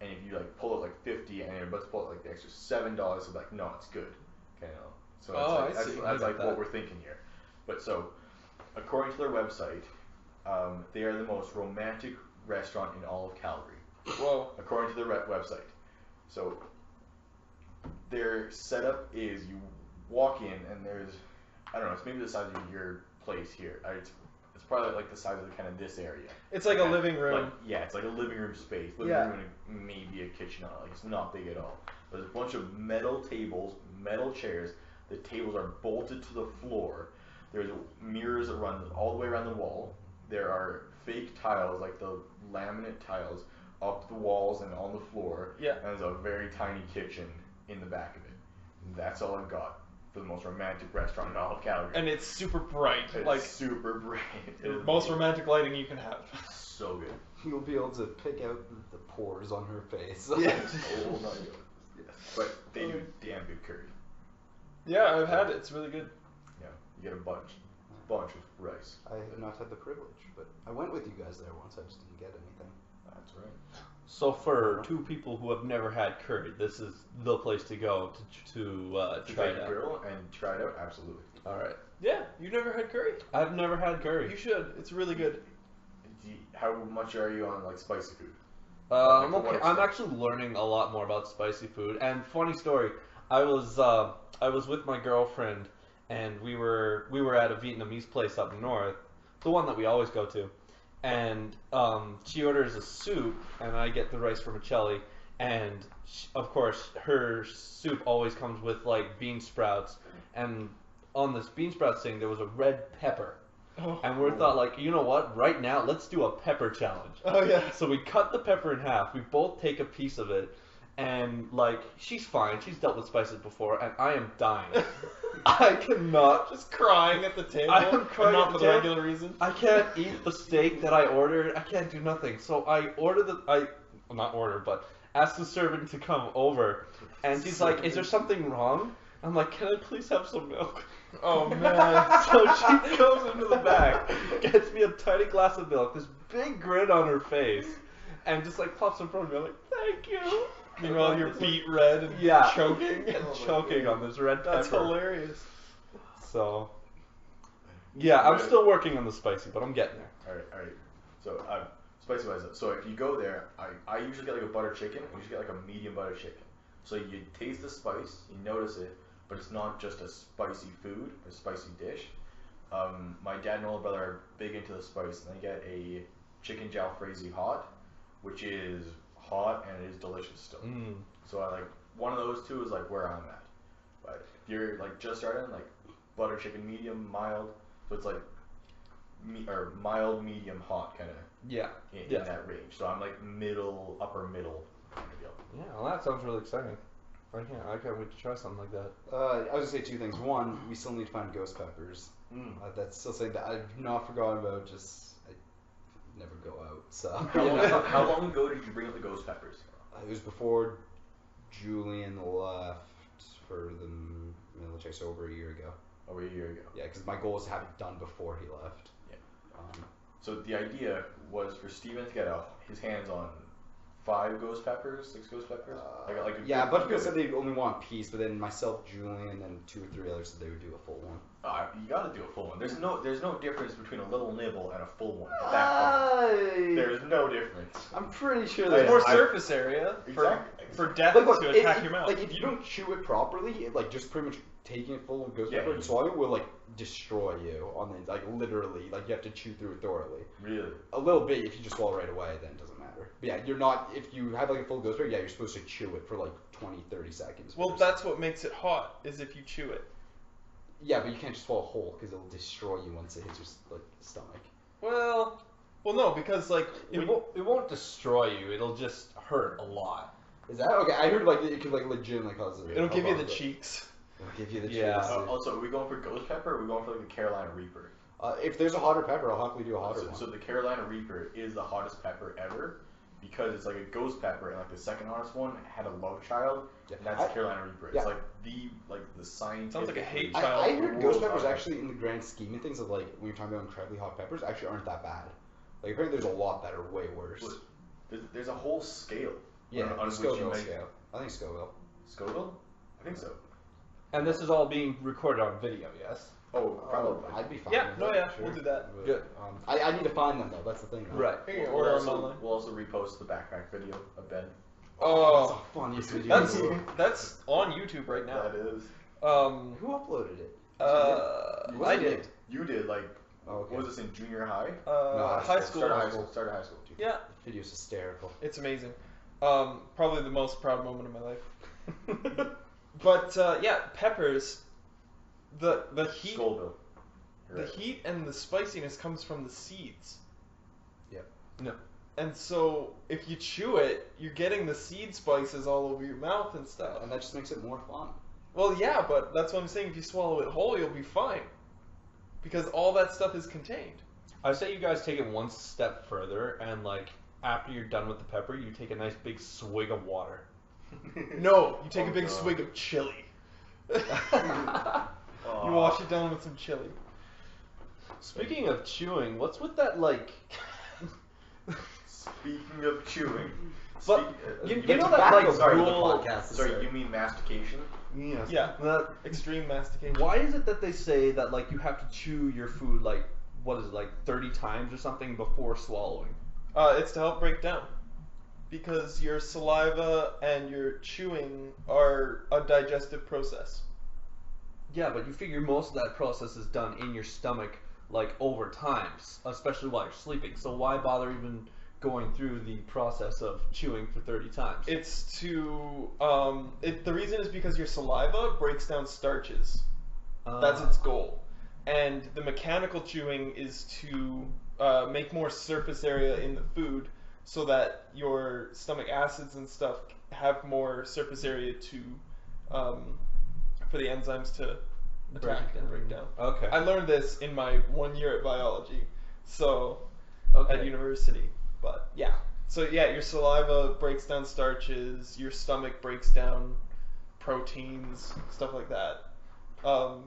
Speaker 2: and if you like pull out like 50 and you're about to pull out like the extra $7, so like no, it's good. Okay, no. So that's
Speaker 3: Oh,
Speaker 2: like,
Speaker 3: I see. I
Speaker 2: that's
Speaker 3: got
Speaker 2: like
Speaker 3: that.
Speaker 2: what we're thinking here. But so, according to their website, they are the most romantic restaurant in all of Calgary.
Speaker 3: Whoa.
Speaker 2: According to their website. So, their setup is you walk in and there's, I don't know, it's maybe the size of your place here. It's probably like the size of kind of this area.
Speaker 3: It's like a living room.
Speaker 2: Like, yeah, it's like a living room space. Living room and maybe a kitchen on it. Like, it's not big at all. There's a bunch of metal tables, metal chairs. The tables are bolted to the floor. There's mirrors that run all the way around the wall. There are fake tiles, like the laminate tiles, up the walls and on the floor.
Speaker 3: Yeah.
Speaker 2: And there's a very tiny kitchen in the back of it. And that's all I've got for the most romantic restaurant in all of Calgary.
Speaker 3: And it's super bright.
Speaker 2: It's
Speaker 3: like
Speaker 2: super bright.
Speaker 3: the most romantic lighting you can have.
Speaker 2: So good.
Speaker 4: You'll be able to pick out the pores on her face.
Speaker 2: Yeah. Oh my god. Yes. But they do damn good curry.
Speaker 3: Yeah, I've had it. It's really good.
Speaker 2: Yeah. You get a bunch of rice.
Speaker 4: I have not had the privilege, but I went with you guys there once. I just didn't get anything.
Speaker 2: That's right.
Speaker 1: So for two people who have never had curry, this is the place to go to
Speaker 2: To
Speaker 1: try
Speaker 2: try
Speaker 1: it
Speaker 2: the
Speaker 1: out.
Speaker 2: grill and try it out, absolutely.
Speaker 1: All right.
Speaker 3: Yeah, you've never had curry?
Speaker 1: I've never had curry.
Speaker 3: You should. It's really good.
Speaker 2: How much are you on like spicy food?
Speaker 1: I'm
Speaker 2: Like, to
Speaker 1: okay.
Speaker 2: what
Speaker 1: I'm
Speaker 2: extent?
Speaker 1: actually learning a lot more about spicy food. And funny story, I was with my girlfriend, and we were at a Vietnamese place up north, the one that we always go to, and she orders a soup, and I get the rice vermicelli, and of course her soup always comes with like bean sprouts, and on this bean sprouts thing there was a red pepper.
Speaker 3: Oh.
Speaker 1: And we thought, like, you know what? Right now, let's do a pepper challenge.
Speaker 3: Oh yeah.
Speaker 1: So we cut the pepper in half. We both take a piece of it, and like, she's fine. She's dealt with spices before, and I am dying. I cannot.
Speaker 3: Just crying at the table.
Speaker 1: I am crying
Speaker 3: and not
Speaker 1: at
Speaker 3: for
Speaker 1: the
Speaker 3: the
Speaker 1: table.
Speaker 3: regular reason.
Speaker 1: I can't eat the steak that I ordered. I can't do nothing. So I order not order, but ask the servant to come over, and she's like, "Is there something wrong?" I'm like, "Can I please have some milk?"
Speaker 3: Oh man.
Speaker 1: So she goes into the back, gets me a tiny glass of milk, this big grin on her face, and just like pops in front of me. I'm like, "Thank you."
Speaker 3: Meanwhile, you're beet red and
Speaker 1: Yeah.
Speaker 3: choking.
Speaker 1: And choking on this red pepper.
Speaker 3: That's hilarious.
Speaker 1: So, yeah, I'm still working on the spicy, but I'm getting there.
Speaker 2: All right. So spicy wise. So if you go there, I usually get like a butter chicken. I usually get like a medium butter chicken. So you taste the spice, you notice it, but it's not just a spicy food, a spicy dish. My dad and older brother are big into the spice, and they get a chicken jalfrezi hot, which is hot and it is delicious still.
Speaker 1: Mm.
Speaker 2: So I like one of those two is like where I'm at. But if you're like just starting, like butter chicken medium, mild, so it's like or mild, medium, hot kind of
Speaker 1: Yeah.
Speaker 2: in
Speaker 1: Yeah.
Speaker 2: that range. So I'm like middle, upper middle kind of deal.
Speaker 1: Yeah, well, that sounds really exciting. I can't wait to try something like that.
Speaker 4: I was gonna say two things. One, we still need to find ghost peppers. That's still something that I've not forgotten about. Just I never go out, so.
Speaker 2: How long ago did you bring up the ghost peppers?
Speaker 4: It was before Julian left for the military, so over a year ago.
Speaker 2: Over a year ago.
Speaker 4: Yeah, because my goal was to have it done before he left.
Speaker 2: Yeah. So the idea was for Steven to get his hands on 5 ghost peppers, 6 ghost peppers.
Speaker 4: Yeah, a bunch of people said they'd only want a piece, but then myself, Julian, and 2 or 3 others said they would do a full one.
Speaker 2: You gotta do a full one. There's no difference between a little nibble and a full one. At that point, there's no difference.
Speaker 4: I'm pretty sure
Speaker 3: There's
Speaker 4: that
Speaker 3: more surface area
Speaker 2: Exactly.
Speaker 3: for death
Speaker 4: Like, look,
Speaker 3: to attack your mouth.
Speaker 4: Like if you don't chew it properly, it, like just pretty much taking it full of ghost
Speaker 2: Yeah,
Speaker 4: pepper
Speaker 2: you-
Speaker 4: and swallowing it will like destroy you on the like literally like you have to chew through it thoroughly.
Speaker 2: Really?
Speaker 4: A little bit if you just swallow right away, then it doesn't matter. matter. But yeah, you're not, if you have like a full ghost pepper, yeah, you're supposed to chew it for like 20, 30 seconds.
Speaker 3: Well,
Speaker 4: first.
Speaker 3: that's what makes it hot, is if you chew it.
Speaker 4: Yeah, but you can't just swallow whole because it'll destroy you once it hits your like stomach.
Speaker 3: Well, no, because like
Speaker 1: It won't destroy you. It'll just hurt a lot.
Speaker 4: Is that okay? I heard like it could like legitimately cause it.
Speaker 3: it'll give you the cheeks.
Speaker 4: It'll give you the
Speaker 1: Yeah.
Speaker 4: cheeks.
Speaker 2: Also, are we going for ghost pepper or are we going for like the Carolina Reaper?
Speaker 4: If there's a hotter pepper, I'll happily do a hotter one.
Speaker 2: So the Carolina Reaper is the hottest pepper ever because it's like a ghost pepper, and like the second hottest one had a love child,
Speaker 4: Yeah.
Speaker 2: and that's Carolina Reaper. It's
Speaker 4: yeah.
Speaker 2: like the scientific.
Speaker 3: Sounds like a hate
Speaker 4: I
Speaker 3: child.
Speaker 4: heard ghost peppers actually, in the grand scheme of things, of like when you're talking about incredibly hot peppers, actually aren't that bad. Like apparently there's a lot that are way worse.
Speaker 2: There's a whole scale.
Speaker 4: Yeah,
Speaker 2: on which
Speaker 4: Scoville
Speaker 2: you make
Speaker 4: scale. I think Scoville.
Speaker 2: Scoville? I think so.
Speaker 1: And this is all being recorded on video, yes?
Speaker 2: Oh, probably.
Speaker 4: I'd be fine.
Speaker 3: Yeah,
Speaker 4: with
Speaker 3: no,
Speaker 4: it,
Speaker 3: yeah,
Speaker 4: sure.
Speaker 3: we'll do that.
Speaker 4: But,
Speaker 1: Good.
Speaker 4: I need to find them though. That's the thing. Though.
Speaker 1: Right.
Speaker 3: Here,
Speaker 2: We'll
Speaker 3: order them
Speaker 2: also,
Speaker 3: online.
Speaker 2: we'll also repost the backpack video of Ben.
Speaker 3: Oh,
Speaker 4: That's the funniest video.
Speaker 3: that's
Speaker 4: in the world.
Speaker 3: that's on YouTube right now.
Speaker 2: That is.
Speaker 4: Who uploaded it?
Speaker 3: I did.
Speaker 2: You did like.
Speaker 4: Oh, okay.
Speaker 2: What was this in junior high?
Speaker 3: High school.
Speaker 2: Start of high school. Start of high school.
Speaker 3: Yeah,
Speaker 4: The video's hysterical.
Speaker 3: it's amazing. Probably the most proud moment of my life. But yeah, peppers. The heat.
Speaker 2: Scoville.
Speaker 3: The heat and the spiciness comes from the seeds.
Speaker 4: Yep.
Speaker 1: No.
Speaker 3: And so if you chew it, you're getting the seed spices all over your mouth and stuff.
Speaker 4: And that just makes it more fun.
Speaker 3: Well, yeah, but that's what I'm saying. If you swallow it whole, you'll be fine. Because all that stuff is contained.
Speaker 1: I say you guys take it one step further, and like after you're done with the pepper, you take a nice big swig of water.
Speaker 3: No, you take
Speaker 2: Oh,
Speaker 3: a big
Speaker 2: no.
Speaker 3: swig of chili.
Speaker 2: Aw.
Speaker 3: You wash it down with some chili.
Speaker 1: Speaking of chewing, what's with that like?
Speaker 2: Speaking of chewing.
Speaker 1: But you
Speaker 2: meant
Speaker 1: know that like
Speaker 2: sorry, the
Speaker 1: rule.
Speaker 4: podcast.
Speaker 2: Sorry, you mean mastication?
Speaker 1: Yes.
Speaker 3: Yeah.
Speaker 1: That-
Speaker 3: Extreme mastication.
Speaker 1: why is it that they say that like you have to chew your food like what is it like 30 times or something before swallowing?
Speaker 3: It's to help break down. Because your saliva and your chewing are a digestive process.
Speaker 1: Yeah, but you figure most of that process is done in your stomach like over time, especially while you're sleeping. So why bother even going through the process of chewing for 30 times?
Speaker 3: It's to the reason is because your saliva breaks down starches. That's its goal. And the mechanical chewing is to make more surface area in the food so that your stomach acids and stuff have more surface area to for the enzymes to attack and break down.
Speaker 1: Okay.
Speaker 3: I learned this in my 1 year at biology, so
Speaker 1: Okay.
Speaker 3: at university. But yeah, so yeah, your saliva breaks down starches, your stomach breaks down proteins, stuff like that.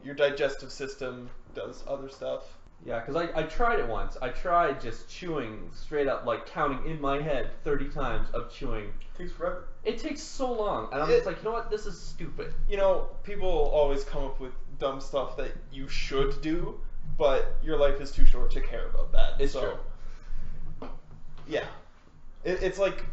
Speaker 3: Your digestive system does other stuff.
Speaker 1: Yeah, because I tried it once. I tried just chewing straight up, like counting in my head 30 times of chewing.
Speaker 2: It takes forever.
Speaker 1: It takes so long, and I'm just like, you know what? This is stupid.
Speaker 3: You know, people always come up with dumb stuff that you should do, but your life is too short to care about that.
Speaker 1: It's
Speaker 3: so,
Speaker 1: true.
Speaker 3: Yeah. It's like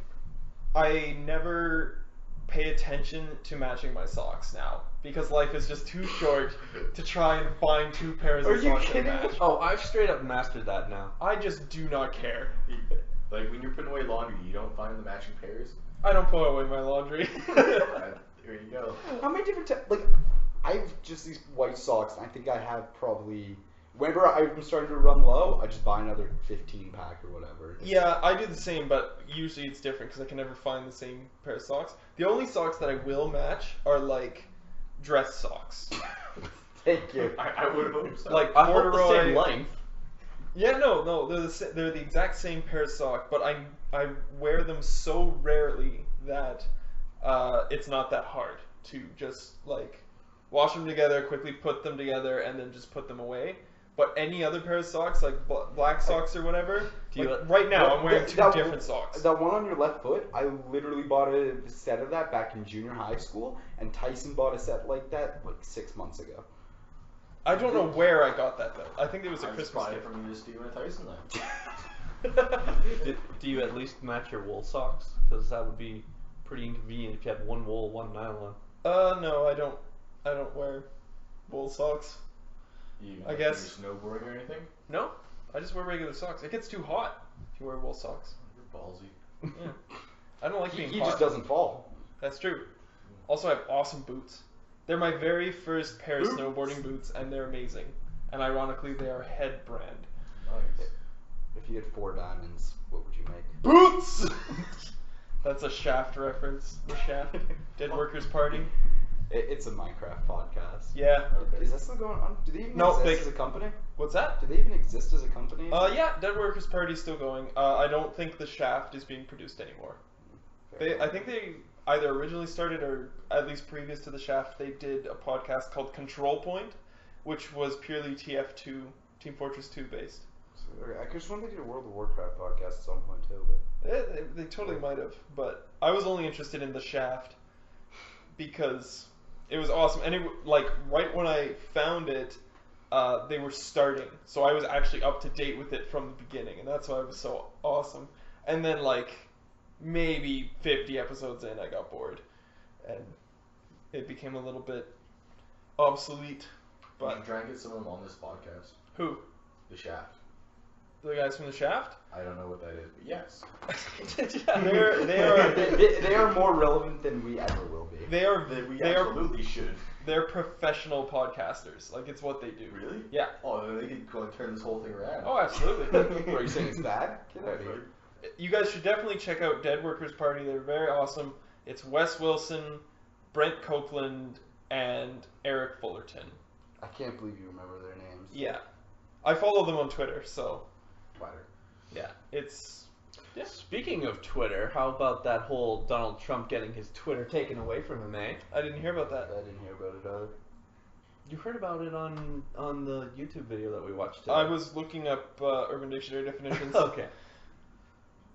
Speaker 3: I never pay attention to matching my socks now because life is just too short to try and find two pairs
Speaker 4: Are
Speaker 3: of
Speaker 4: you
Speaker 3: socks that
Speaker 4: kidding?
Speaker 3: match.
Speaker 1: Oh, I've straight up mastered that now.
Speaker 3: I just do not care.
Speaker 2: Like when you're putting away laundry, you don't find the matching pairs.
Speaker 3: I don't put away my laundry.
Speaker 2: There you go.
Speaker 4: How many different like I have just these white socks. And I think I have probably whenever I'm starting to run low, I just buy another 15 pack or whatever.
Speaker 3: Yeah, I do the same, but usually it's different because I can never find the same pair of socks. The only socks that I will match are like dress socks.
Speaker 4: Thank you.
Speaker 2: I would hope so.
Speaker 3: Like
Speaker 1: I hope the
Speaker 3: corduroy.
Speaker 1: same length.
Speaker 3: Yeah, no, they're the exact same pair of sock, but I wear them so rarely that it's not that hard to just like wash them together, quickly put them together, and then just put them away. But any other pair of socks, like black socks or whatever,
Speaker 1: Do you-
Speaker 3: like, right now I'm wearing two
Speaker 4: That-
Speaker 3: different socks.
Speaker 4: That one on your left foot, I literally bought a set of that back in junior high school, and Tyson bought a set like that like 6 months ago.
Speaker 3: I don't know where I got that though. I think it was a
Speaker 2: I just
Speaker 3: Christmas
Speaker 2: buy it
Speaker 3: gift.
Speaker 2: from you to Steven and Tyson then.
Speaker 1: Do you at least match your wool socks? Because that would be pretty inconvenient if you had one wool, one nylon.
Speaker 3: No, I don't wear wool socks.
Speaker 2: You,
Speaker 3: I guess.
Speaker 2: You're snowboarding or anything?
Speaker 3: No, I just wear regular socks. It gets too hot if you wear wool socks.
Speaker 2: You're ballsy.
Speaker 3: Yeah. I don't like being
Speaker 4: He
Speaker 3: caught.
Speaker 4: just doesn't fall.
Speaker 3: That's true. Also, I have awesome boots. They're my very first pair of snowboarding boots, and they're amazing. And ironically, they are Head brand.
Speaker 2: Nice.
Speaker 4: If you had 4 diamonds, what would you make?
Speaker 3: Boots! That's a Shaft reference. The Shaft. Dead Workers Party.
Speaker 4: It's a Minecraft podcast.
Speaker 3: Yeah.
Speaker 2: Okay.
Speaker 4: Is that still going on? Do they even
Speaker 3: No,
Speaker 4: exist as a company?
Speaker 3: What's that?
Speaker 4: Do they even exist as a company?
Speaker 3: Yeah, Dead Workers Party is still going. I don't think the Shaft is being produced anymore. I think they either originally started or at least previous to the Shaft, they did a podcast called Control Point, which was purely TF2, Team Fortress 2 based.
Speaker 4: I just wanted to do a World of Warcraft podcast at some point too, but
Speaker 3: They totally might have, but I was only interested in the Shaft because it was awesome, and right when I found it, they were starting, so I was actually up to date with it from the beginning, and that's why it was so awesome. And then maybe 50 episodes in, I got bored, and it became a little bit obsolete.
Speaker 2: We
Speaker 3: But
Speaker 2: should try and get some of them on this podcast.
Speaker 3: who?
Speaker 2: The Shaft.
Speaker 3: The guys from the Shaft?
Speaker 2: I don't know what that is, but yes.
Speaker 4: they are more relevant than we ever will be.
Speaker 3: They are
Speaker 2: We
Speaker 3: they are
Speaker 2: absolutely should.
Speaker 3: they're professional podcasters. It's what they do.
Speaker 2: Really?
Speaker 3: Yeah.
Speaker 2: Oh, then they could go and turn this whole thing around.
Speaker 3: Oh, absolutely.
Speaker 4: What, are you saying it's bad? Get out of here.
Speaker 3: You guys should definitely check out Dead Workers Party. They're very awesome. It's Wes Wilson, Brent Copeland, and Eric Fullerton.
Speaker 4: I can't believe you remember their names.
Speaker 3: Yeah. I follow them on Twitter, so
Speaker 2: Twitter.
Speaker 3: yeah, it's
Speaker 1: Yeah. Speaking of Twitter, how about that whole Donald Trump getting his Twitter taken away from him, eh?
Speaker 3: I didn't hear about that.
Speaker 4: I didn't hear about it either.
Speaker 1: You heard about it on the YouTube video that we watched today.
Speaker 3: I was looking up Urban Dictionary definitions.
Speaker 1: Okay.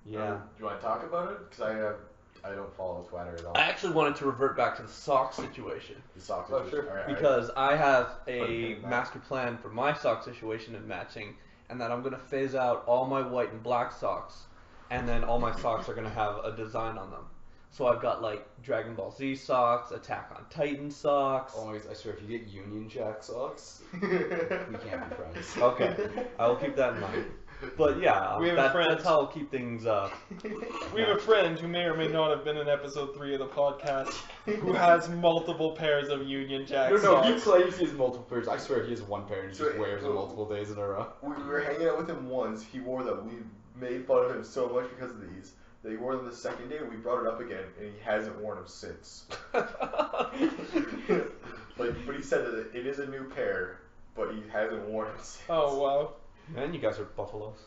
Speaker 1: Yeah.
Speaker 2: Do you want to talk about it? Because I don't follow Twitter at all.
Speaker 1: I actually wanted to revert back to the sock situation
Speaker 2: The sock
Speaker 4: Oh,
Speaker 2: situation.
Speaker 4: sure.
Speaker 2: Alright,
Speaker 1: because I have
Speaker 2: Put
Speaker 1: a
Speaker 2: it back.
Speaker 1: master plan for my sock situation and matching, and that I'm gonna phase out all my white and black socks, and then all my socks are gonna have a design on them. So I've got Dragon Ball Z socks, Attack on Titan socks.
Speaker 4: Oh my god, I swear, if you get Union Jack socks, we can't be friends.
Speaker 1: Okay, I will keep that in mind. But yeah,
Speaker 3: We have a friend-
Speaker 1: that's how I'll keep things.
Speaker 3: We have a friend who may or may not have been in episode 3 of the podcast who has multiple pairs of Union Jack
Speaker 4: No, he
Speaker 3: socks.
Speaker 4: claims he has multiple pairs. I swear he has one pair and he just
Speaker 2: So,
Speaker 4: wears it multiple days in a row.
Speaker 2: We were hanging out with him once. He wore them. We made fun of him so much because of these. That he wore them the second day. We brought it up again, and he hasn't worn them since. But he said that it is a new pair, but he hasn't worn them since.
Speaker 3: Oh wow.
Speaker 1: Man, you guys are buffaloes.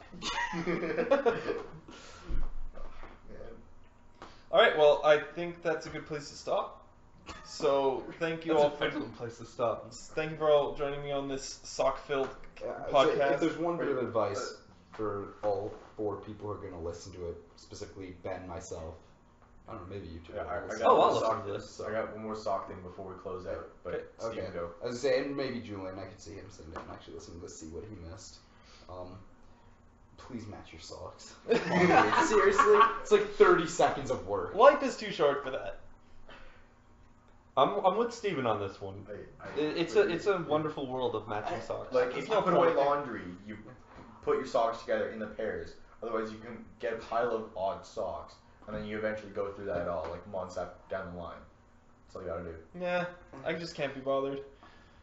Speaker 3: Alright, well, I think that's a good place to stop. So, thank you
Speaker 1: That's
Speaker 3: all
Speaker 1: an
Speaker 3: for
Speaker 1: excellent place to stop.
Speaker 3: thank you for all joining me on this sock-filled
Speaker 4: So
Speaker 3: podcast.
Speaker 4: if there's one bit of advice for all 4 people who are going to listen to it, specifically Ben, myself, I don't know, maybe you two.
Speaker 2: Yeah, I
Speaker 4: will
Speaker 2: got
Speaker 1: Oh,
Speaker 2: one
Speaker 1: I'll
Speaker 2: more
Speaker 1: listen
Speaker 2: sock
Speaker 1: to this.
Speaker 2: I got one more sock thing before we close out. But
Speaker 3: Okay.
Speaker 2: Steven,
Speaker 4: Okay.
Speaker 2: go.
Speaker 4: I was saying, and maybe Julian, I could see him sitting down and actually listening to see what he missed. Please match your socks. Seriously? It's 30 seconds of work.
Speaker 3: Life is too short for that.
Speaker 1: I'm with Steven on this one. It's a wonderful world of matching socks.
Speaker 2: Like,
Speaker 3: There's
Speaker 2: if
Speaker 3: no
Speaker 2: you put away
Speaker 3: point.
Speaker 2: laundry, you put your socks together in the pairs. Otherwise, you can get a pile of odd socks, and then you eventually go through that all, months down the line. That's all you gotta do.
Speaker 3: Yeah, I just can't be bothered.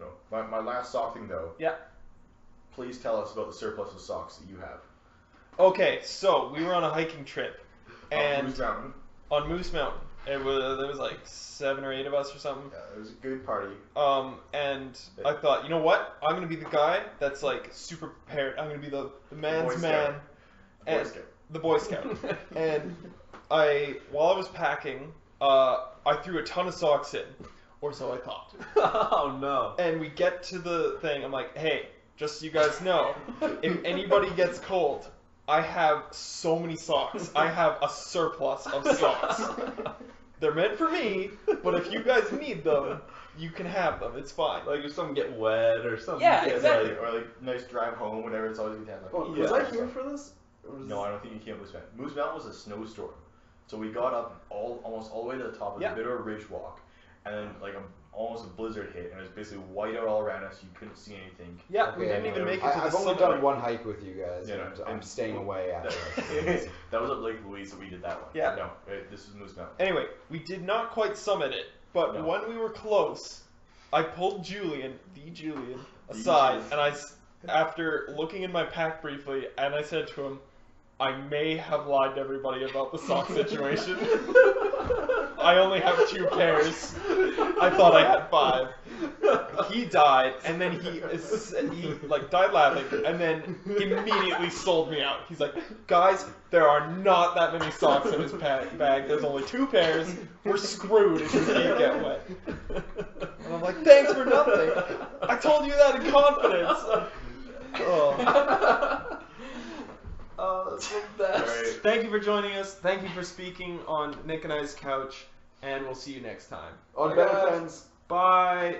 Speaker 2: No. My last sock thing, though.
Speaker 3: Yeah.
Speaker 2: Please tell us about the surplus of socks that you have.
Speaker 3: Okay, so we were on a hiking trip, and
Speaker 2: Moose Mountain.
Speaker 3: on Moose Mountain, there was 7 or 8 of us or something.
Speaker 2: Yeah, it was a good party.
Speaker 3: And I thought, you know what? I'm gonna be the guy that's super prepared. I'm gonna be the man's
Speaker 2: Boy
Speaker 3: man,
Speaker 2: Scout. Boy
Speaker 3: and
Speaker 2: Scout.
Speaker 3: the Boy Scout. And while I was packing, I threw a ton of socks in, or so I thought.
Speaker 1: Oh no.
Speaker 3: And we get to the thing. I'm like, hey, just so you guys know, if anybody gets cold, I have so many socks. I have a surplus of socks. They're meant for me, but if you guys need them, you can have them. It's fine.
Speaker 1: If some get wet or something.
Speaker 3: Yeah,
Speaker 1: gets,
Speaker 3: exactly.
Speaker 2: Or nice drive home, whatever. It's always good to have.
Speaker 4: Was
Speaker 1: Yeah.
Speaker 4: I here for this? Or was
Speaker 2: No, I don't think you came to Moose Mountain. Moose Mountain was a snowstorm. So we got up almost all the way to the top of
Speaker 3: Yeah.
Speaker 2: the bit of a ridge walk. And then, I'm almost almost a blizzard hit, and it was basically white out all around us. You couldn't see anything.
Speaker 3: Yeah,
Speaker 4: Okay,
Speaker 3: we didn't even make it to
Speaker 4: I've
Speaker 3: the
Speaker 4: only
Speaker 3: summit.
Speaker 4: done one hike with you guys,
Speaker 2: Yeah,
Speaker 4: and
Speaker 2: no,
Speaker 4: I'm staying away after.
Speaker 2: That, that was at Lake Louise that we did that one.
Speaker 3: Yeah.
Speaker 2: No, this is Moose Mountain.
Speaker 3: Anyway, we did not quite summit it, but
Speaker 2: No.
Speaker 3: when we were close, I pulled Julian, aside,
Speaker 2: Julian.
Speaker 3: and after looking in my pack briefly, and I said to him, I may have lied to everybody about the sock situation. I only have 2 pairs. I thought I had 5. He died, and then he like died laughing, and then immediately sold me out. He's like, guys, there are not that many socks in his bag. There's only 2 pairs. We're screwed if your feet get wet. And I'm like, thanks for nothing. I told you that in confidence. Oh.
Speaker 1: Oh, that's the best.
Speaker 2: Alright.
Speaker 3: Thank you for joining us. Thank you for speaking on Nick and I's couch, and we'll see you next time.
Speaker 4: On
Speaker 1: Bye,
Speaker 4: better
Speaker 1: guys.
Speaker 4: friends.
Speaker 3: Bye.